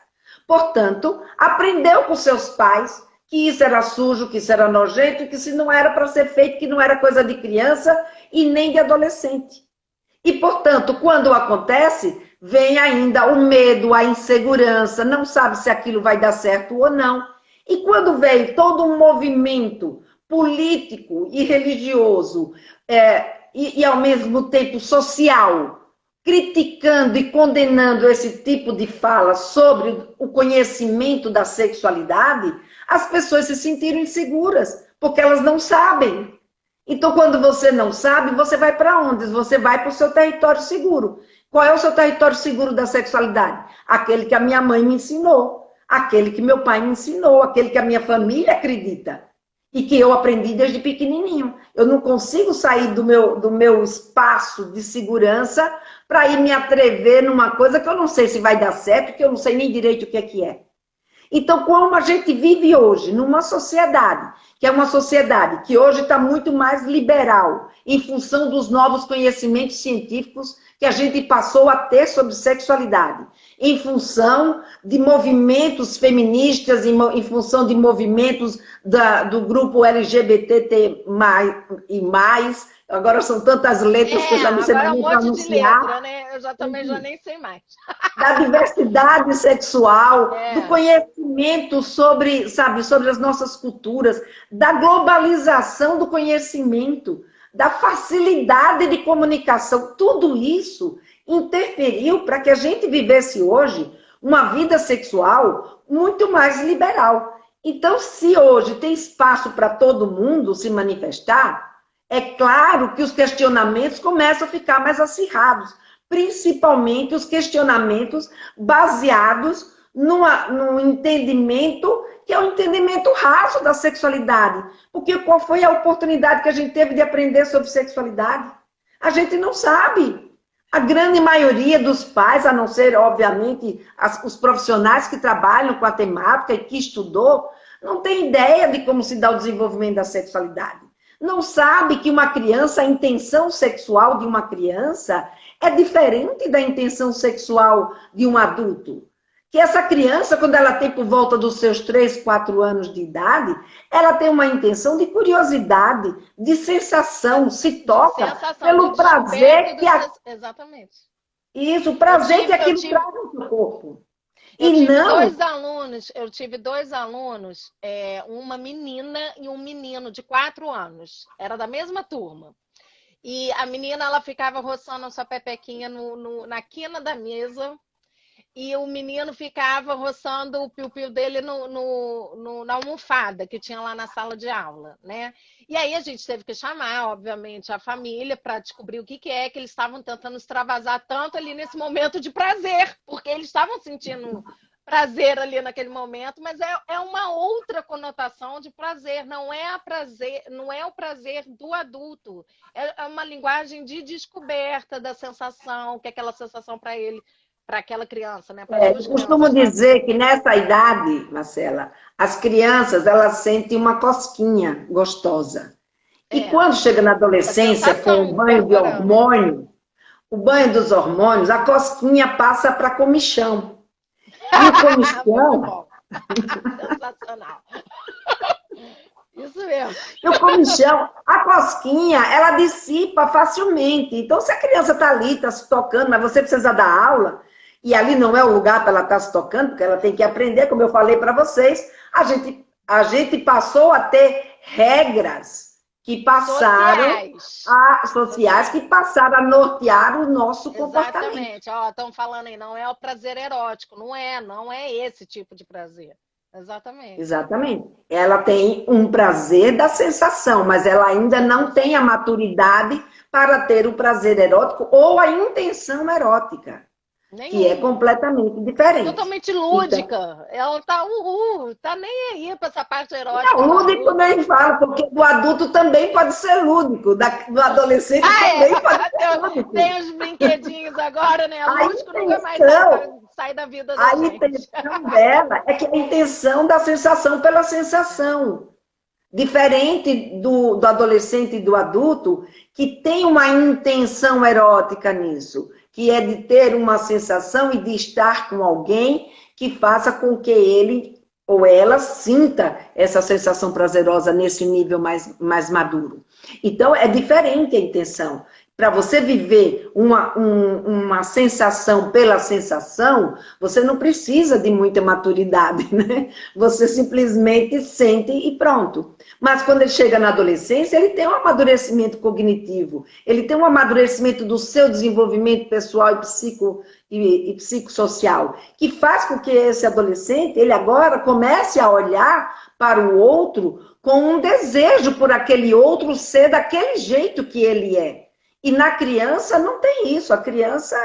Portanto, aprendeu com seus pais que isso era sujo, que isso era nojento, que isso não era para ser feito, que não era coisa de criança e nem de adolescente. E, portanto, quando acontece, vem ainda o medo, a insegurança, não sabe se aquilo vai dar certo ou não. E quando vem todo um movimento político e religioso, e ao mesmo tempo social, criticando e condenando esse tipo de fala sobre o conhecimento da sexualidade, as pessoas se sentiram inseguras, porque elas não sabem. Então, quando você não sabe, você vai para onde? Você vai para o seu território seguro. Qual é o seu território seguro da sexualidade? Aquele que a minha mãe me ensinou, aquele que meu pai me ensinou, aquele que a minha família acredita e que eu aprendi desde pequenininho. Eu não consigo sair do meu espaço de segurança para ir me atrever numa coisa que eu não sei se vai dar certo, que eu não sei nem direito o que é. Então, como a gente vive hoje numa sociedade, que é uma sociedade que hoje está muito mais liberal, em função dos novos conhecimentos científicos que a gente passou a ter sobre sexualidade, em função de movimentos feministas, em função de movimentos do grupo LGBT e mais. Agora são tantas letras que eu já não sei mais nem pronunciar. Letra, né? Eu também já nem sei mais. Da diversidade sexual, do conhecimento sobre, sobre as nossas culturas, da globalização do conhecimento, da facilidade de comunicação. Tudo isso interferiu para que a gente vivesse hoje uma vida sexual muito mais liberal. Então, se hoje tem espaço para todo mundo se manifestar, é claro que os questionamentos começam a ficar mais acirrados, principalmente os questionamentos baseados num entendimento que é um entendimento raso da sexualidade. Porque qual foi a oportunidade que a gente teve de aprender sobre sexualidade? A gente não sabe. A grande maioria dos pais, a não ser, obviamente, os profissionais que trabalham com a temática e que estudou, não tem ideia de como se dá o desenvolvimento da sexualidade. Não sabe que uma criança, a intenção sexual de uma criança é diferente da intenção sexual de um adulto. Que essa criança, quando ela tem por volta dos seus 3, 4 anos de idade, ela tem uma intenção de curiosidade, de sensação, se toca pelo prazer que Exatamente. Isso, o prazer que aquilo traz no seu corpo. Eu tive dois alunos, uma menina e um menino de 4 anos. Era da mesma turma. E a menina, ela ficava roçando a sua pepequinha na quina da mesa. e o menino ficava roçando o piu-piu dele na almofada que tinha lá na sala de aula, né? E aí a gente teve que chamar, obviamente, a família para descobrir o que que é que eles estavam tentando extravasar tanto ali nesse momento de prazer, porque eles estavam sentindo prazer ali naquele momento, mas é uma outra conotação de prazer, não é o prazer do adulto, é uma linguagem de descoberta da sensação, que é aquela sensação para ele, para aquela criança, né? Para as duas Eu costumo crianças, tá? dizer que nessa idade, Marcela, as crianças elas sentem uma cosquinha gostosa. E É, quando chega na a adolescência, com o sensação banho de corporal. hormônio, o banho dos hormônios, a cosquinha passa para comichão. E o Muito comichão, bom. Sensacional. Isso mesmo. e o comichão, a cosquinha, ela dissipa facilmente. Então, se a criança está ali, está se tocando, mas você precisa dar aula, e ali não é o lugar para ela estar se tocando, porque ela tem que aprender, como eu falei para vocês, a gente passou a ter regras que passaram sociais, que passaram a nortear o nosso comportamento. Exatamente. Ó, estão falando aí, não é o prazer erótico. Não é esse tipo de prazer. Exatamente. Exatamente. Ela tem um prazer da sensação, mas ela ainda não tem a maturidade para ter o prazer erótico ou a intenção erótica, que é Nenhuma. completamente diferente. Totalmente Então, lúdica. Ela tá nem aí para essa parte não, erótica do lúdico adulto. nem fala, porque do adulto também pode ser lúdico, do adolescente Ah, também pode é. ser lúdico. Tem os brinquedinhos agora, né? A Lúdico nunca mais sai da vida da a gente. intenção dela é que a intenção da sensação pela sensação. Diferente do adolescente e do adulto, que tem uma intenção erótica nisso, que é de ter uma sensação e de estar com alguém que faça com que ele ou ela sinta essa sensação prazerosa nesse nível mais maduro. Então, é diferente a intenção. Para você viver uma sensação pela sensação, você não precisa de muita maturidade, né? Você simplesmente sente e pronto. Mas quando ele chega na adolescência, ele tem um amadurecimento cognitivo, ele tem um amadurecimento do seu desenvolvimento pessoal e psicossocial, que faz com que esse adolescente, ele agora comece a olhar para o outro com um desejo por aquele outro ser daquele jeito que ele é. E na criança não tem isso, a criança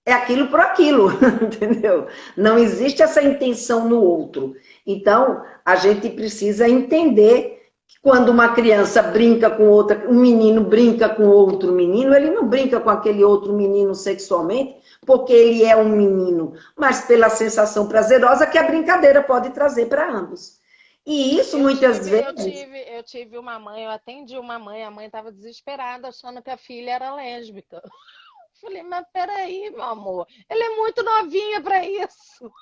é aquilo por aquilo, entendeu? Não existe essa intenção no outro. Então, a gente precisa entender que quando uma criança brinca com outra, um menino brinca com outro menino, ele não brinca com aquele outro menino sexualmente, porque ele é um menino, mas pela sensação prazerosa que a brincadeira pode trazer para ambos. E isso muitas vezes... Eu tive uma mãe, eu atendi uma mãe, a mãe estava desesperada achando que a filha era lésbica. Falei, mas peraí, meu amor, ela é muito novinha para isso.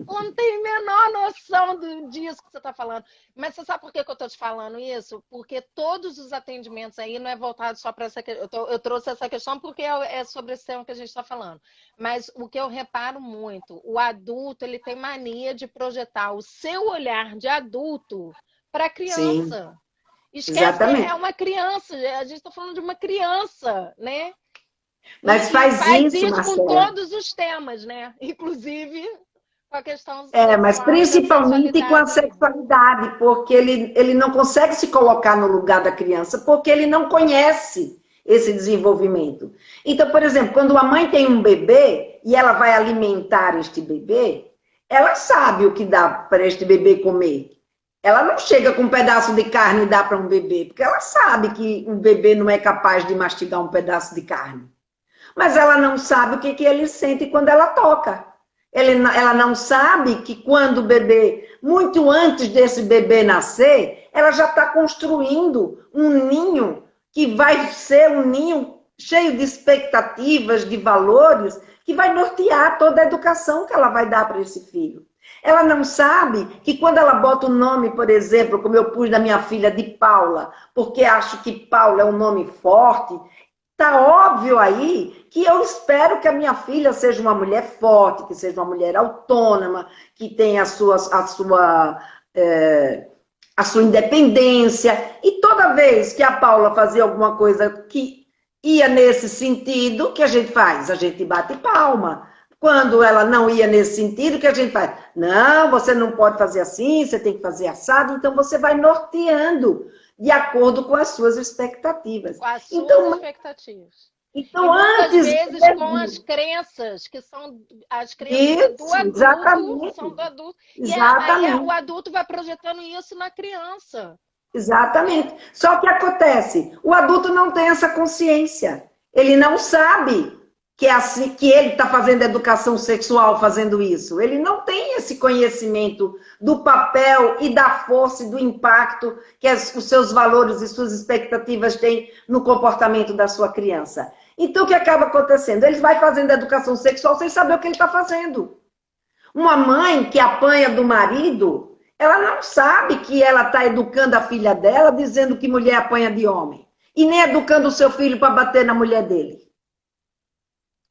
Ela não tem a menor noção disso que você está falando. Mas você sabe por que eu estou te falando isso? Porque todos os atendimentos aí não é voltado só para essa questão. Eu trouxe essa questão porque é sobre esse tema que a gente está falando. Mas o que eu reparo muito, o adulto ele tem mania de projetar o seu olhar de adulto para a criança. Sim, Esquece exatamente. que é uma criança, a gente está falando de uma criança, né? Mas E faz isso, com Marcela. todos os temas, né? Inclusive com a questão Mas sexual e da principalmente com a sexualidade. sexualidade, porque ele não consegue se colocar no lugar da criança, porque ele não conhece esse desenvolvimento. Então, por exemplo, quando a mãe tem um bebê e ela vai alimentar este bebê, ela sabe o que dá para este bebê comer. Ela não chega com um pedaço de carne e dá para um bebê, porque ela sabe que um bebê não é capaz de mastigar um pedaço de carne. Mas ela não sabe o que ele sente quando ela toca. Ela não sabe que quando o bebê, muito antes desse bebê nascer, ela já está construindo um ninho que vai ser um ninho cheio de expectativas, de valores, que vai nortear toda a educação que ela vai dar para esse filho. Ela não sabe que quando ela bota o nome, por exemplo, como eu pus da minha filha de Paula, porque acho que Paula é um nome forte, tá óbvio aí que eu espero que a minha filha seja uma mulher forte, que seja uma mulher autônoma, que tenha a sua independência. E toda vez que a Paula fazia alguma coisa que ia nesse sentido, o que a gente faz? A gente bate palma. Quando ela não ia nesse sentido, o que a gente faz? Não, você não pode fazer assim, você tem que fazer assado. Então, você vai norteando de acordo com as suas expectativas. Com as suas Então, expectativas. então E muitas antes... vezes com as crenças, que são as crenças do Isso, adulto, exatamente. são do adulto. E aí o Exatamente. adulto vai projetando isso na criança. Exatamente. Só que acontece, o adulto não tem essa consciência. Ele não sabe que é assim, que ele está fazendo educação sexual fazendo isso. Ele não tem esse conhecimento do papel e da força e do impacto que os seus valores e suas expectativas têm no comportamento da sua criança. Então, o que acaba acontecendo? Ele vai fazendo educação sexual sem saber o que ele está fazendo. Uma mãe que apanha do marido, ela não sabe que ela está educando a filha dela, dizendo que mulher apanha de homem. E nem educando o seu filho para bater na mulher dele.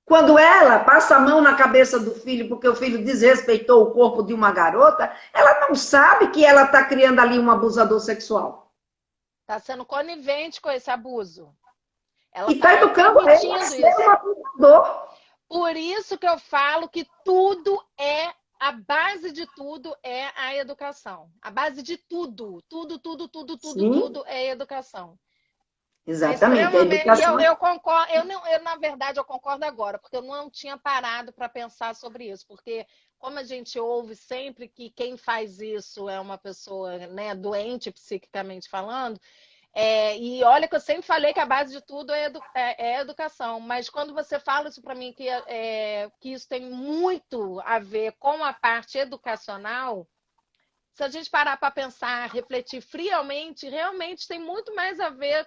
Quando ela passa a mão na cabeça do filho porque o filho desrespeitou o corpo de uma garota, ela não sabe que ela está criando ali um abusador sexual. Está sendo conivente com esse abuso. Ela e está educando ele a ser um abusador. Por isso que eu falo que tudo a base de tudo é a educação. A base de tudo, tudo é educação. Exatamente. A educação... eu concordo, na verdade, eu concordo agora, porque eu não tinha parado para pensar sobre isso, porque como a gente ouve sempre que quem faz isso é uma pessoa, né, doente psiquicamente falando, e olha que eu sempre falei que a base de tudo é educação, mas quando você fala isso para mim, que isso tem muito a ver com a parte educacional, se a gente parar para pensar, refletir friamente, realmente tem muito mais a ver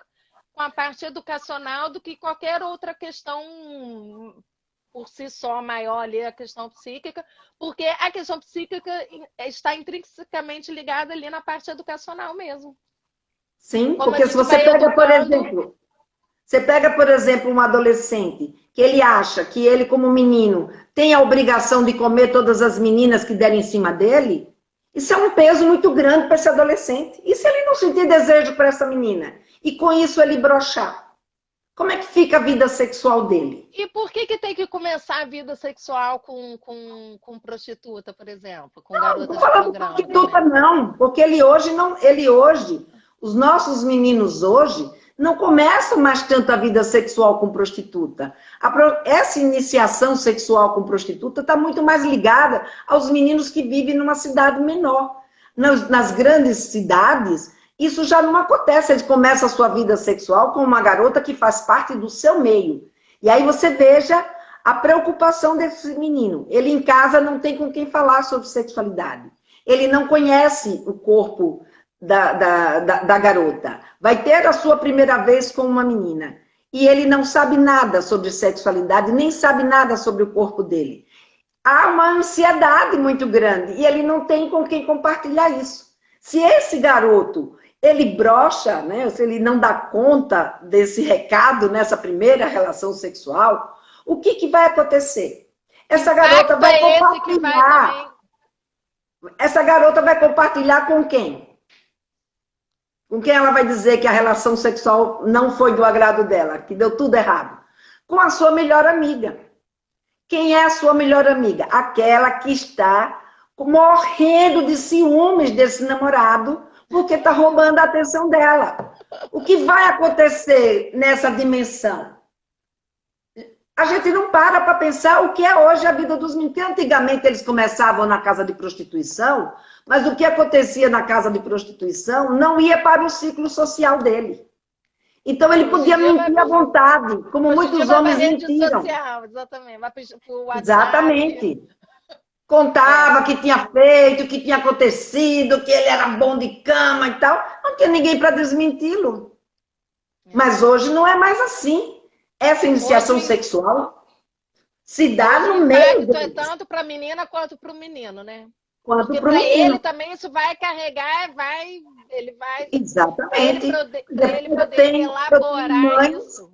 com a parte educacional do que qualquer outra questão por si só maior ali, a questão psíquica, porque a questão psíquica está intrinsecamente ligada ali na parte educacional mesmo. Sim, porque se você pega, por exemplo, um adolescente, que ele acha que ele, como menino, tem a obrigação de comer todas as meninas que derem em cima dele, isso é um peso muito grande para esse adolescente. E se ele não sentir desejo para essa menina? E com isso ele broxar? Como é que fica a vida sexual dele? E por que tem que começar a vida sexual com prostituta, por exemplo? Com garota de programa? Não estou falando prostituta, não. Porque ele hoje, os nossos meninos hoje, não começam mais tanto a vida sexual com prostituta. Essa iniciação sexual com prostituta está muito mais ligada aos meninos que vivem numa cidade menor. Nas grandes cidades, isso já não acontece. Ele começa a sua vida sexual com uma garota que faz parte do seu meio. E aí você veja a preocupação desse menino. Ele em casa não tem com quem falar sobre sexualidade. Ele não conhece o corpo da garota. Vai ter a sua primeira vez com uma menina. E ele não sabe nada sobre sexualidade, nem sabe nada sobre o corpo dele. Há uma ansiedade muito grande e ele não tem com quem compartilhar isso. Se esse garoto, ele brocha, né, se ele não dá conta desse recado nessa primeira relação sexual, o que vai acontecer? Essa garota vai compartilhar. Essa garota vai compartilhar com quem? Com quem ela vai dizer que a relação sexual não foi do agrado dela, que deu tudo errado? Com a sua melhor amiga. Quem é a sua melhor amiga? Aquela que está morrendo de ciúmes desse namorado, porque está roubando a atenção dela. O que vai acontecer nessa dimensão? A gente não para pensar o que é hoje a vida dos meninos. Antigamente eles começavam na casa de prostituição, mas o que acontecia na casa de prostituição não ia para o ciclo social dele. Então ele podia mentir à vontade, como muitos homens mentiram. Social, exatamente. Vai pro WhatsApp. Exatamente. Contava que tinha feito, que tinha acontecido, que ele era bom de cama e tal. Não tinha ninguém para desmenti-lo. Mas hoje não é mais assim. Essa iniciação sexual se dá no meio. É tanto para a menina quanto para o menino, né? Quanto porque para ele também isso vai carregar, ele vai... Exatamente. Para ele poder elaborar isso.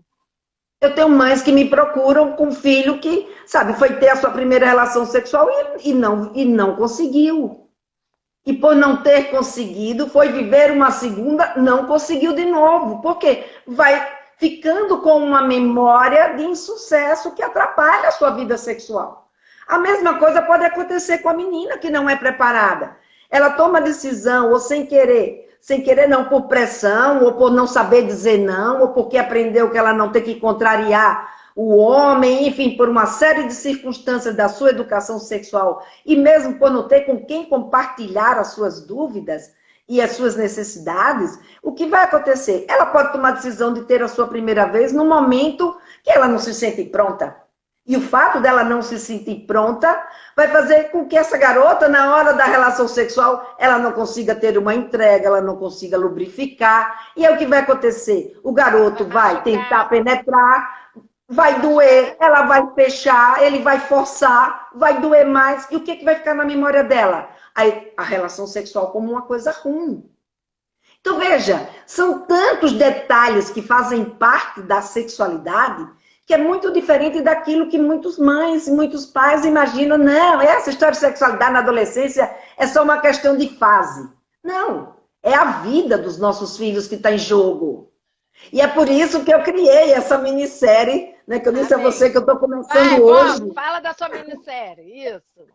Eu tenho mães que me procuram com filho que, sabe, foi ter a sua primeira relação sexual e não conseguiu. E por não ter conseguido, foi viver uma segunda, não conseguiu de novo. Por quê? ficando com uma memória de insucesso que atrapalha a sua vida sexual. A mesma coisa pode acontecer com a menina que não é preparada. Ela toma decisão ou sem querer não, por pressão, ou por não saber dizer não, ou porque aprendeu que ela não tem que contrariar o homem, enfim, por uma série de circunstâncias da sua educação sexual, e mesmo por não ter com quem compartilhar as suas dúvidas e as suas necessidades, o que vai acontecer? Ela pode tomar a decisão de ter a sua primeira vez no momento que ela não se sente pronta. E o fato dela não se sentir pronta vai fazer com que essa garota, na hora da relação sexual, ela não consiga ter uma entrega, ela não consiga lubrificar. E é o que vai acontecer. O garoto vai tentar penetrar, vai doer, ela vai fechar, ele vai forçar, vai doer mais. E o que vai ficar na memória dela? A relação sexual como uma coisa ruim. Então, veja, são tantos detalhes que fazem parte da sexualidade que é muito diferente daquilo que muitas mães e muitos pais imaginam. Não, essa história de sexualidade na adolescência é só uma questão de fase. Não, é a vida dos nossos filhos que está em jogo. E é por isso que eu criei essa minissérie, né, que eu disse a você que eu estou começando hoje. Fala da sua minissérie, isso.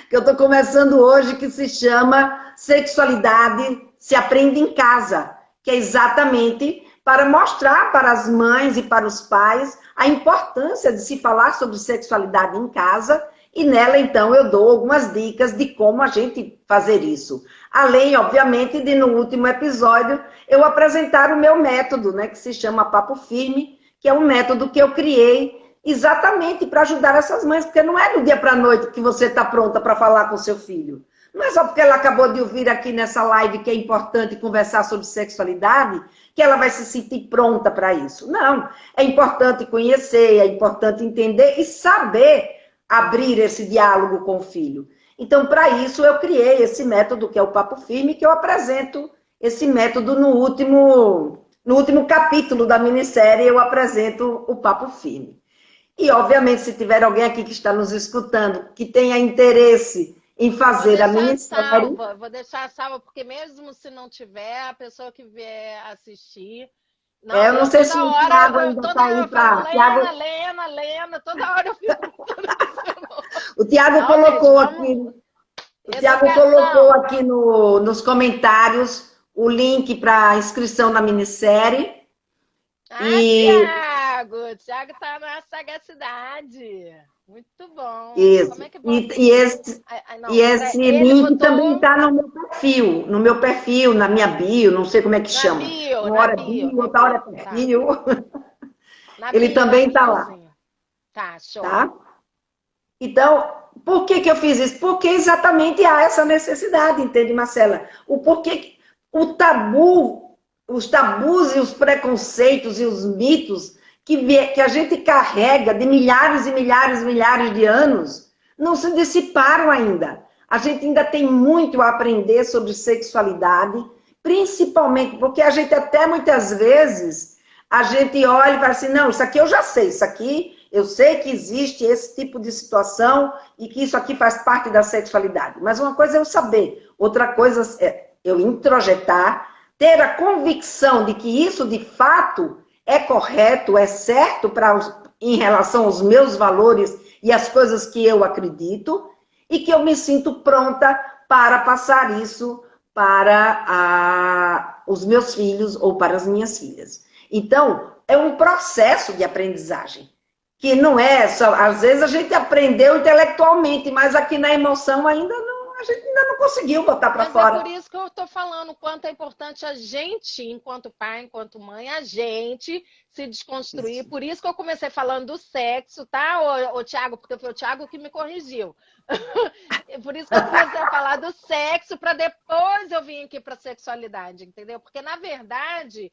Que eu estou começando hoje, que se chama Sexualidade se Aprende em Casa, que é exatamente para mostrar para as mães e para os pais a importância de se falar sobre sexualidade em casa, e nela, então, eu dou algumas dicas de como a gente fazer isso. Além, obviamente, de no último episódio eu apresentar o meu método, né, que se chama Papo Firme, que é um método que eu criei exatamente para ajudar essas mães, porque não é do dia para a noite que você está pronta para falar com seu filho. Não é só porque ela acabou de ouvir aqui nessa live que é importante conversar sobre sexualidade, que ela vai se sentir pronta para isso. Não, é importante conhecer, é importante entender e saber abrir esse diálogo com o filho. Então, para isso, eu criei esse método, que é o Papo Firme, que eu apresento esse método no último capítulo da minissérie, eu apresento o Papo Firme. E, obviamente, se tiver alguém aqui que está nos escutando, que tenha interesse em fazer a minissérie... Vou deixar salva, porque mesmo se não tiver, a pessoa que vier assistir... Não, eu não sei se o Thiago ainda está aí para... Lena, toda hora eu fico... O Thiago colocou aqui... O Thiago colocou aqui nos comentários o link para a inscrição na minissérie. Thiago está na sagacidade. Muito bom. Isso. Como é que esse link também está no meu perfil, na minha bio, não sei como é que chama. Uma hora é bio, outra hora é perfil. Ele também está lá. Tá, show. Tá? Então, por que eu fiz isso? Porque exatamente há essa necessidade, entende, Marcela? Os tabus e os preconceitos e os mitos que a gente carrega de milhares e milhares e milhares de anos não se dissiparam ainda. A gente ainda tem muito a aprender sobre sexualidade, principalmente porque a gente até muitas vezes, a gente olha e fala assim, não, isso aqui eu já sei, isso aqui eu sei que existe esse tipo de situação e que isso aqui faz parte da sexualidade. Mas uma coisa é eu saber, outra coisa é eu introjetar, ter a convicção de que isso de fato é correto, é certo em relação aos meus valores e as coisas que eu acredito, e que eu me sinto pronta para passar isso para os meus filhos ou para as minhas filhas. Então, é um processo de aprendizagem, que não é só... Às vezes a gente aprendeu intelectualmente, mas aqui na emoção ainda não. A gente ainda não conseguiu botar para fora. É por isso que eu estou falando o quanto é importante a gente, enquanto pai, enquanto mãe, a gente se desconstruir. Isso. Por isso que eu comecei falando do sexo, tá, ô Thiago? Porque foi o Thiago que me corrigiu. Por isso que eu comecei a falar do sexo, para depois eu vir aqui para a sexualidade, entendeu? Porque, na verdade,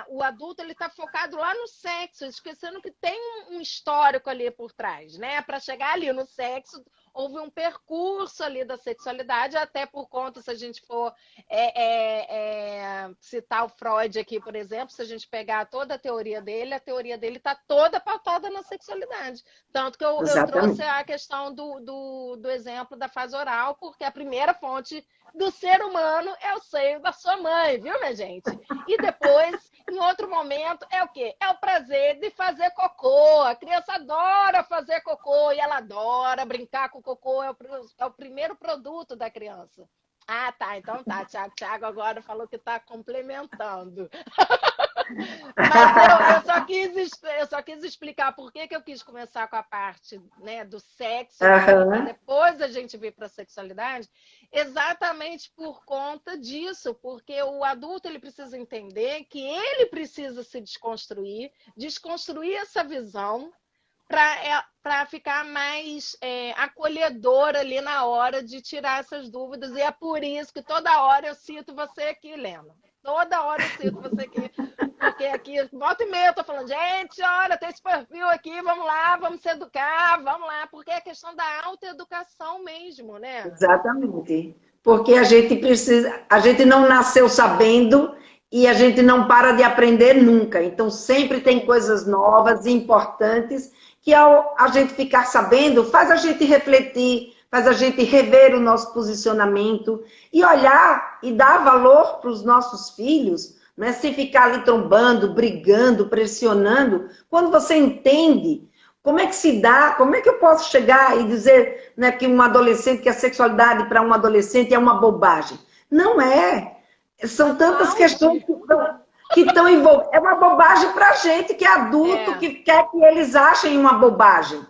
o adulto ele está focado lá no sexo, esquecendo que tem um histórico ali por trás, né? Para chegar ali no sexo, houve um percurso ali da sexualidade, até por conta, se a gente for citar o Freud aqui, por exemplo, se a gente pegar toda a teoria dele está toda pautada na sexualidade. Tanto que eu trouxe a questão do exemplo da fase oral, porque a primeira fonte do ser humano é o seio da sua mãe, viu, minha gente? E depois Em outro momento, é o quê? É o prazer de fazer cocô. A criança adora fazer cocô e ela adora brincar com cocô. É o primeiro produto da criança. Ah, tá. Então tá, Tiago. Tiago agora falou que está complementando. Mas eu só quis explicar por que eu quis começar com a parte, né, do sexo, para Aham. depois a gente vir para a sexualidade, exatamente por conta disso, porque o adulto ele precisa entender que ele precisa se desconstruir essa visão para ficar mais acolhedor ali na hora de tirar essas dúvidas. E é por isso que toda hora eu cito você aqui, Lena. Toda hora eu cito você aqui. Porque aqui, volta e meia, eu tô falando, gente, olha, tem esse perfil aqui, vamos lá, vamos se educar, vamos lá. Porque é questão da autoeducação mesmo, né? Exatamente. Porque a gente precisa, a gente não nasceu sabendo e a gente não para de aprender nunca. Então sempre tem coisas novas e importantes que ao a gente ficar sabendo, faz a gente refletir, faz a gente rever o nosso posicionamento e olhar e dar valor para os nossos filhos, né? Sem ficar ali trombando, brigando, pressionando. Quando você entende como é que se dá, como é que eu posso chegar e dizer, né, que um adolescente, que a sexualidade para um adolescente é uma bobagem? Não é. São tantas questões que estão envolvidas. É uma bobagem para a gente que é adulto, que quer que eles achem uma bobagem.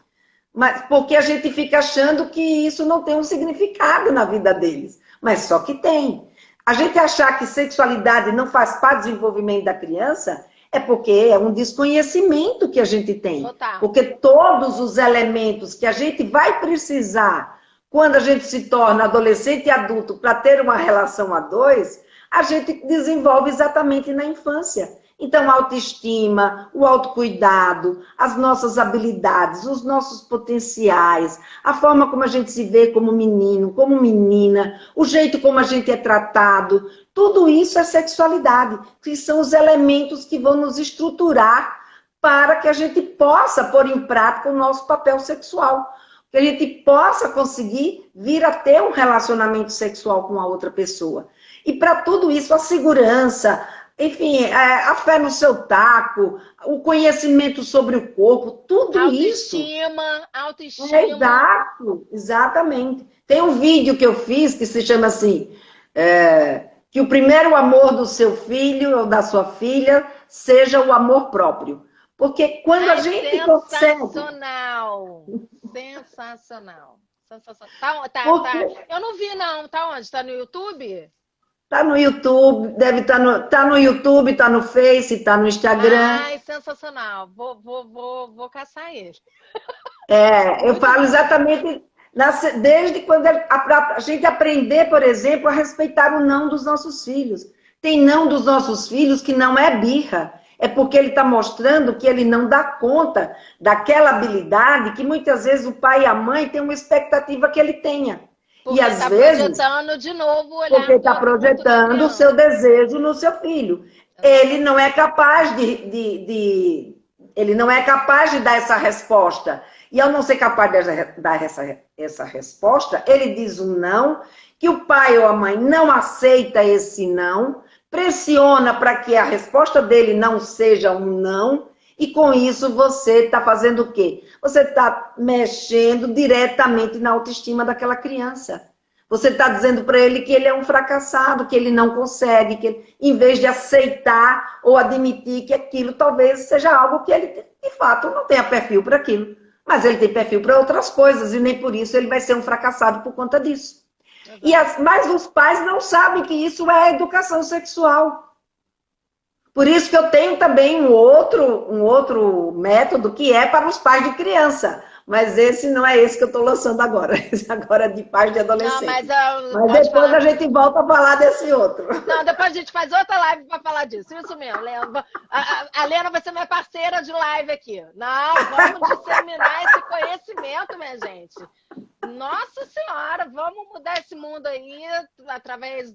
Mas porque a gente fica achando que isso não tem um significado na vida deles. Mas só que tem. A gente achar que sexualidade não faz parte do desenvolvimento da criança é porque é um desconhecimento que a gente tem. Total. Porque todos os elementos que a gente vai precisar quando a gente se torna adolescente e adulto para ter uma relação a dois, a gente desenvolve exatamente na infância. Então, a autoestima, o autocuidado, as nossas habilidades, os nossos potenciais, a forma como a gente se vê como menino, como menina, o jeito como a gente é tratado, tudo isso é sexualidade, que são os elementos que vão nos estruturar para que a gente possa pôr em prática o nosso papel sexual. Que a gente possa conseguir vir a ter um relacionamento sexual com a outra pessoa. E para tudo isso, a segurança, enfim, a fé no seu taco, o conhecimento sobre o corpo, tudo autoestima, isso. Exato, exatamente. Tem um vídeo que eu fiz que se chama assim, que o primeiro amor do seu filho ou da sua filha seja o amor próprio. Porque quando a gente consegue... Sensacional! Sensacional. Sensacional. Tá. Eu não vi, não. Tá onde? Tá no YouTube? Tá no YouTube, deve estar tá no YouTube, tá no Face, tá no Instagram. Ai, sensacional. Vou caçar ele. Eu falo exatamente desde quando a gente aprender, por exemplo, a respeitar o não dos nossos filhos. Tem não dos nossos filhos que não é birra. É porque ele está mostrando que ele não dá conta daquela habilidade que muitas vezes o pai e a mãe têm uma expectativa que ele tenha. Porque e às vezes, projetando de novo, porque está projetando o seu desejo no seu filho. Ele não é capaz ele não é capaz de dar essa resposta. E ao não ser capaz de dar essa resposta, ele diz um não, que o pai ou a mãe não aceita esse não, pressiona para que a resposta dele não seja um não, e com isso você está fazendo o quê? Você está mexendo diretamente na autoestima daquela criança. Você está dizendo para ele que ele é um fracassado, que ele não consegue, que ele, em vez de aceitar ou admitir que aquilo talvez seja algo que ele, de fato, não tenha perfil para aquilo. Mas ele tem perfil para outras coisas e nem por isso ele vai ser um fracassado por conta disso. Mas os pais não sabem que isso é educação sexual. Por isso que eu tenho também um outro método que é para os pais de criança. Mas esse não é esse que eu estou lançando agora. Esse agora é de pais de adolescente. Não, mas depois a gente volta a falar desse outro. Não, depois a gente faz outra live para falar disso. Isso mesmo, Lena. A Lena vai ser minha parceira de live aqui. Não, vamos disseminar esse conhecimento, minha gente. Nossa Senhora, vamos mudar esse mundo aí através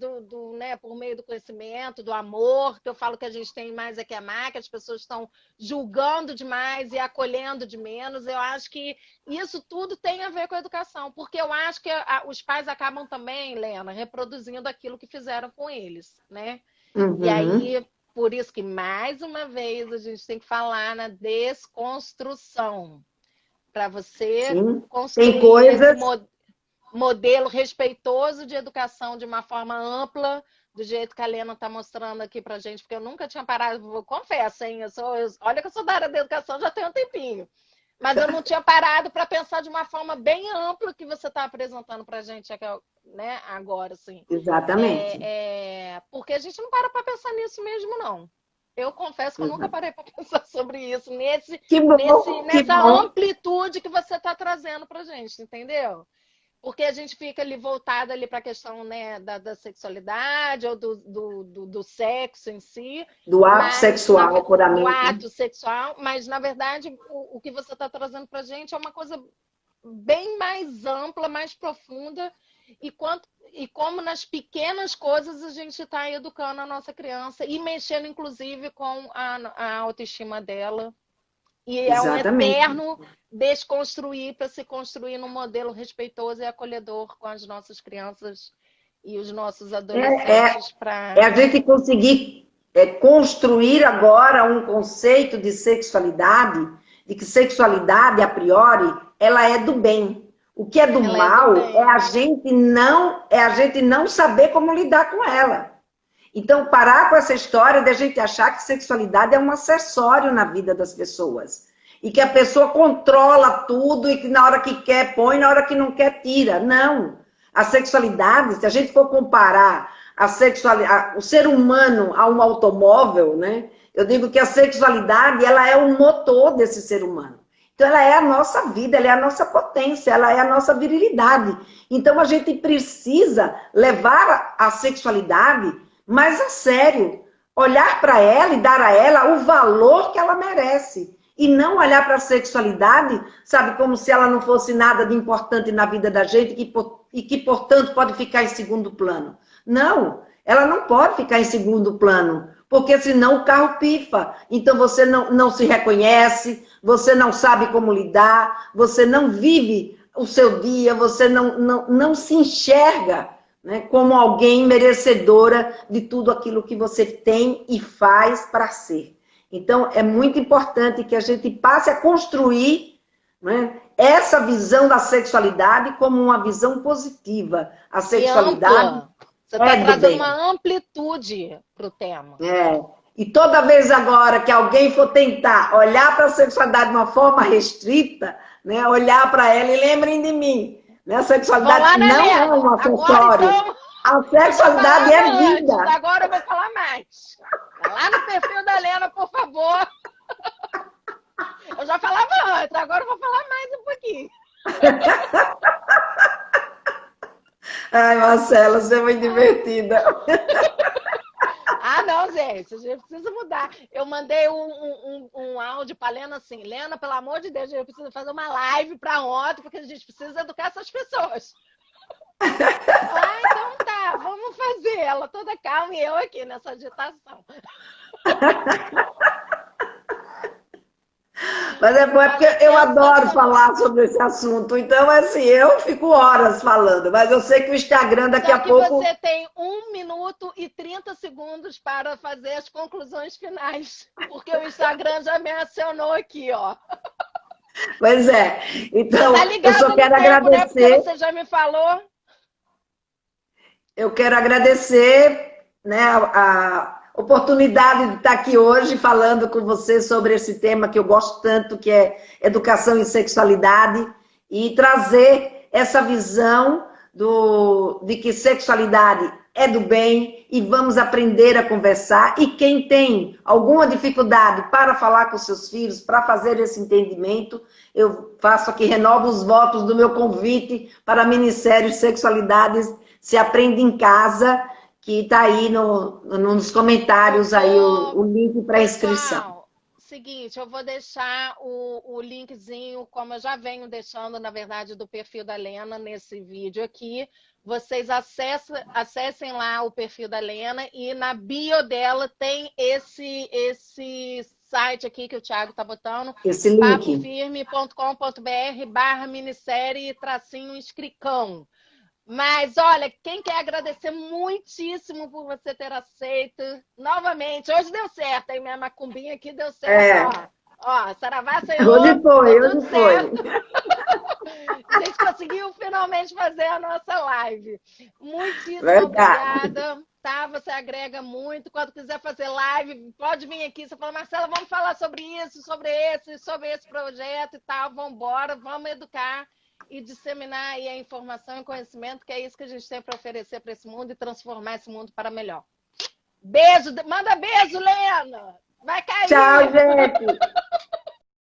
né, por meio do conhecimento, do amor, que eu falo que a gente tem mais aqui amar, que as pessoas estão julgando demais e acolhendo de menos. Eu acho que isso tudo tem a ver com a educação, porque eu acho que os pais acabam também, Lena, reproduzindo aquilo que fizeram com eles, né? Uhum. E aí, por isso que, mais uma vez, a gente tem que falar na desconstrução, para você Sim. Tem construir coisas. esse modelo respeitoso de educação de uma forma ampla, do jeito que a Lena está mostrando aqui para a gente, porque eu nunca tinha parado, confesso, hein? Olha que eu sou da área da educação já tem um tempinho, mas eu não tinha parado para pensar de uma forma bem ampla que você está apresentando para a gente, né, agora, assim. Exatamente. Porque a gente não para pensar nisso mesmo, não. Eu confesso que eu nunca parei para pensar sobre isso, Que bom, que nessa bom. amplitude que você está trazendo para a gente, entendeu? Porque a gente fica ali voltada ali para a questão, né, da sexualidade ou do sexo em si. Do ato sexual, do puramente. ato sexual, mas, na verdade, o que você está trazendo para a gente é uma coisa bem mais ampla, mais profunda, e como nas pequenas coisas a gente está educando a nossa criança e mexendo, inclusive, com a autoestima dela. E é um Exatamente. eterno desconstruir para se construir num modelo respeitoso e acolhedor com as nossas crianças e os nossos adolescentes. É a gente conseguir construir agora um conceito de sexualidade, de que sexualidade, a priori, ela é do bem. O que é do mal é a gente não saber como lidar com ela. Então, parar com essa história de a gente achar que sexualidade é um acessório na vida das pessoas. E que a pessoa controla tudo e que na hora que quer põe, na hora que não quer tira. Não. A sexualidade, se a gente for comparar o ser humano a um automóvel, né? Eu digo que a sexualidade, ela é o motor desse ser humano. Então, ela é a nossa vida, ela é a nossa potência, ela é a nossa virilidade. Então, a gente precisa levar a sexualidade mais a sério, olhar para ela e dar a ela o valor que ela merece. E não olhar para a sexualidade, sabe, como se ela não fosse nada de importante na vida da gente e que, portanto, pode ficar em segundo plano. Não, ela não pode ficar em segundo plano, porque senão o carro pifa. Então você não se reconhece, você não sabe como lidar, você não vive o seu dia, você não se enxerga, né, como alguém merecedora de tudo aquilo que você tem e faz para ser. Então, é muito importante que a gente passe a construir, né, essa visão da sexualidade como uma visão positiva. A sexualidade você está trazendo uma amplitude para o tema. E toda vez agora que alguém for tentar olhar para a sexualidade de uma forma restrita, né, olhar para ela e lembrem de mim. A sexualidade não é um acessório. Então, a sexualidade é vida. Agora eu vou falar mais. Vai lá no perfil da Lena, por favor. Eu já falava antes, agora eu vou falar mais um pouquinho. Ai, Marcela, você é muito divertida. Ah, não, gente, a gente precisa mudar. Eu mandei um áudio para a Lena assim, Lena, pelo amor de Deus, a gente precisa fazer uma live para ontem, porque a gente precisa educar essas pessoas. Então tá, vamos fazer. Ela toda calma e eu aqui nessa agitação. Mas é bom, porque eu adoro falar sobre esse assunto. Então, assim, eu fico horas falando, mas eu sei que o Instagram daqui a pouco... Você tem 1 minuto e 30 segundos para fazer as conclusões finais, porque o Instagram já me acionou aqui, ó. Pois é. Então, tá eu só quero agradecer... Né? Você já me falou. Eu quero agradecer, né, a oportunidade de estar aqui hoje falando com você sobre esse tema que eu gosto tanto, que é educação e sexualidade, e trazer essa visão de que sexualidade é do bem e vamos aprender a conversar. E quem tem alguma dificuldade para falar com seus filhos, para fazer esse entendimento, eu faço aqui, renovo os votos do meu convite para Ministério de Sexualidades Se Aprende em Casa, que está aí nos comentários aí o link para inscrição. Seguinte, eu vou deixar o linkzinho, como eu já venho deixando, na verdade, do perfil da Lena nesse vídeo aqui. Vocês acessem lá o perfil da Lena e na bio dela tem esse site aqui que o Thiago está botando. Esse link. papofirme.com.br/minissérie-inscricão. Mas, olha, quem quer agradecer muitíssimo por você ter aceito novamente. Hoje deu certo, hein? Minha macumbinha aqui deu certo, ó. Ó, Saravá, Senhor, Hoje foi, deu tudo hoje certo. foi. A gente conseguiu finalmente fazer a nossa live. Muitíssimo Verdade. obrigada, tá? Você agrega muito. Quando quiser fazer live, pode vir aqui. Você fala, Marcela, vamos falar sobre isso, sobre esse projeto e tal. Vamos embora, vamos educar e disseminar aí a informação e conhecimento, que é isso que a gente tem para oferecer para esse mundo e transformar esse mundo para melhor. Beijo, manda beijo, Lena! Vai cair! Tchau, gente.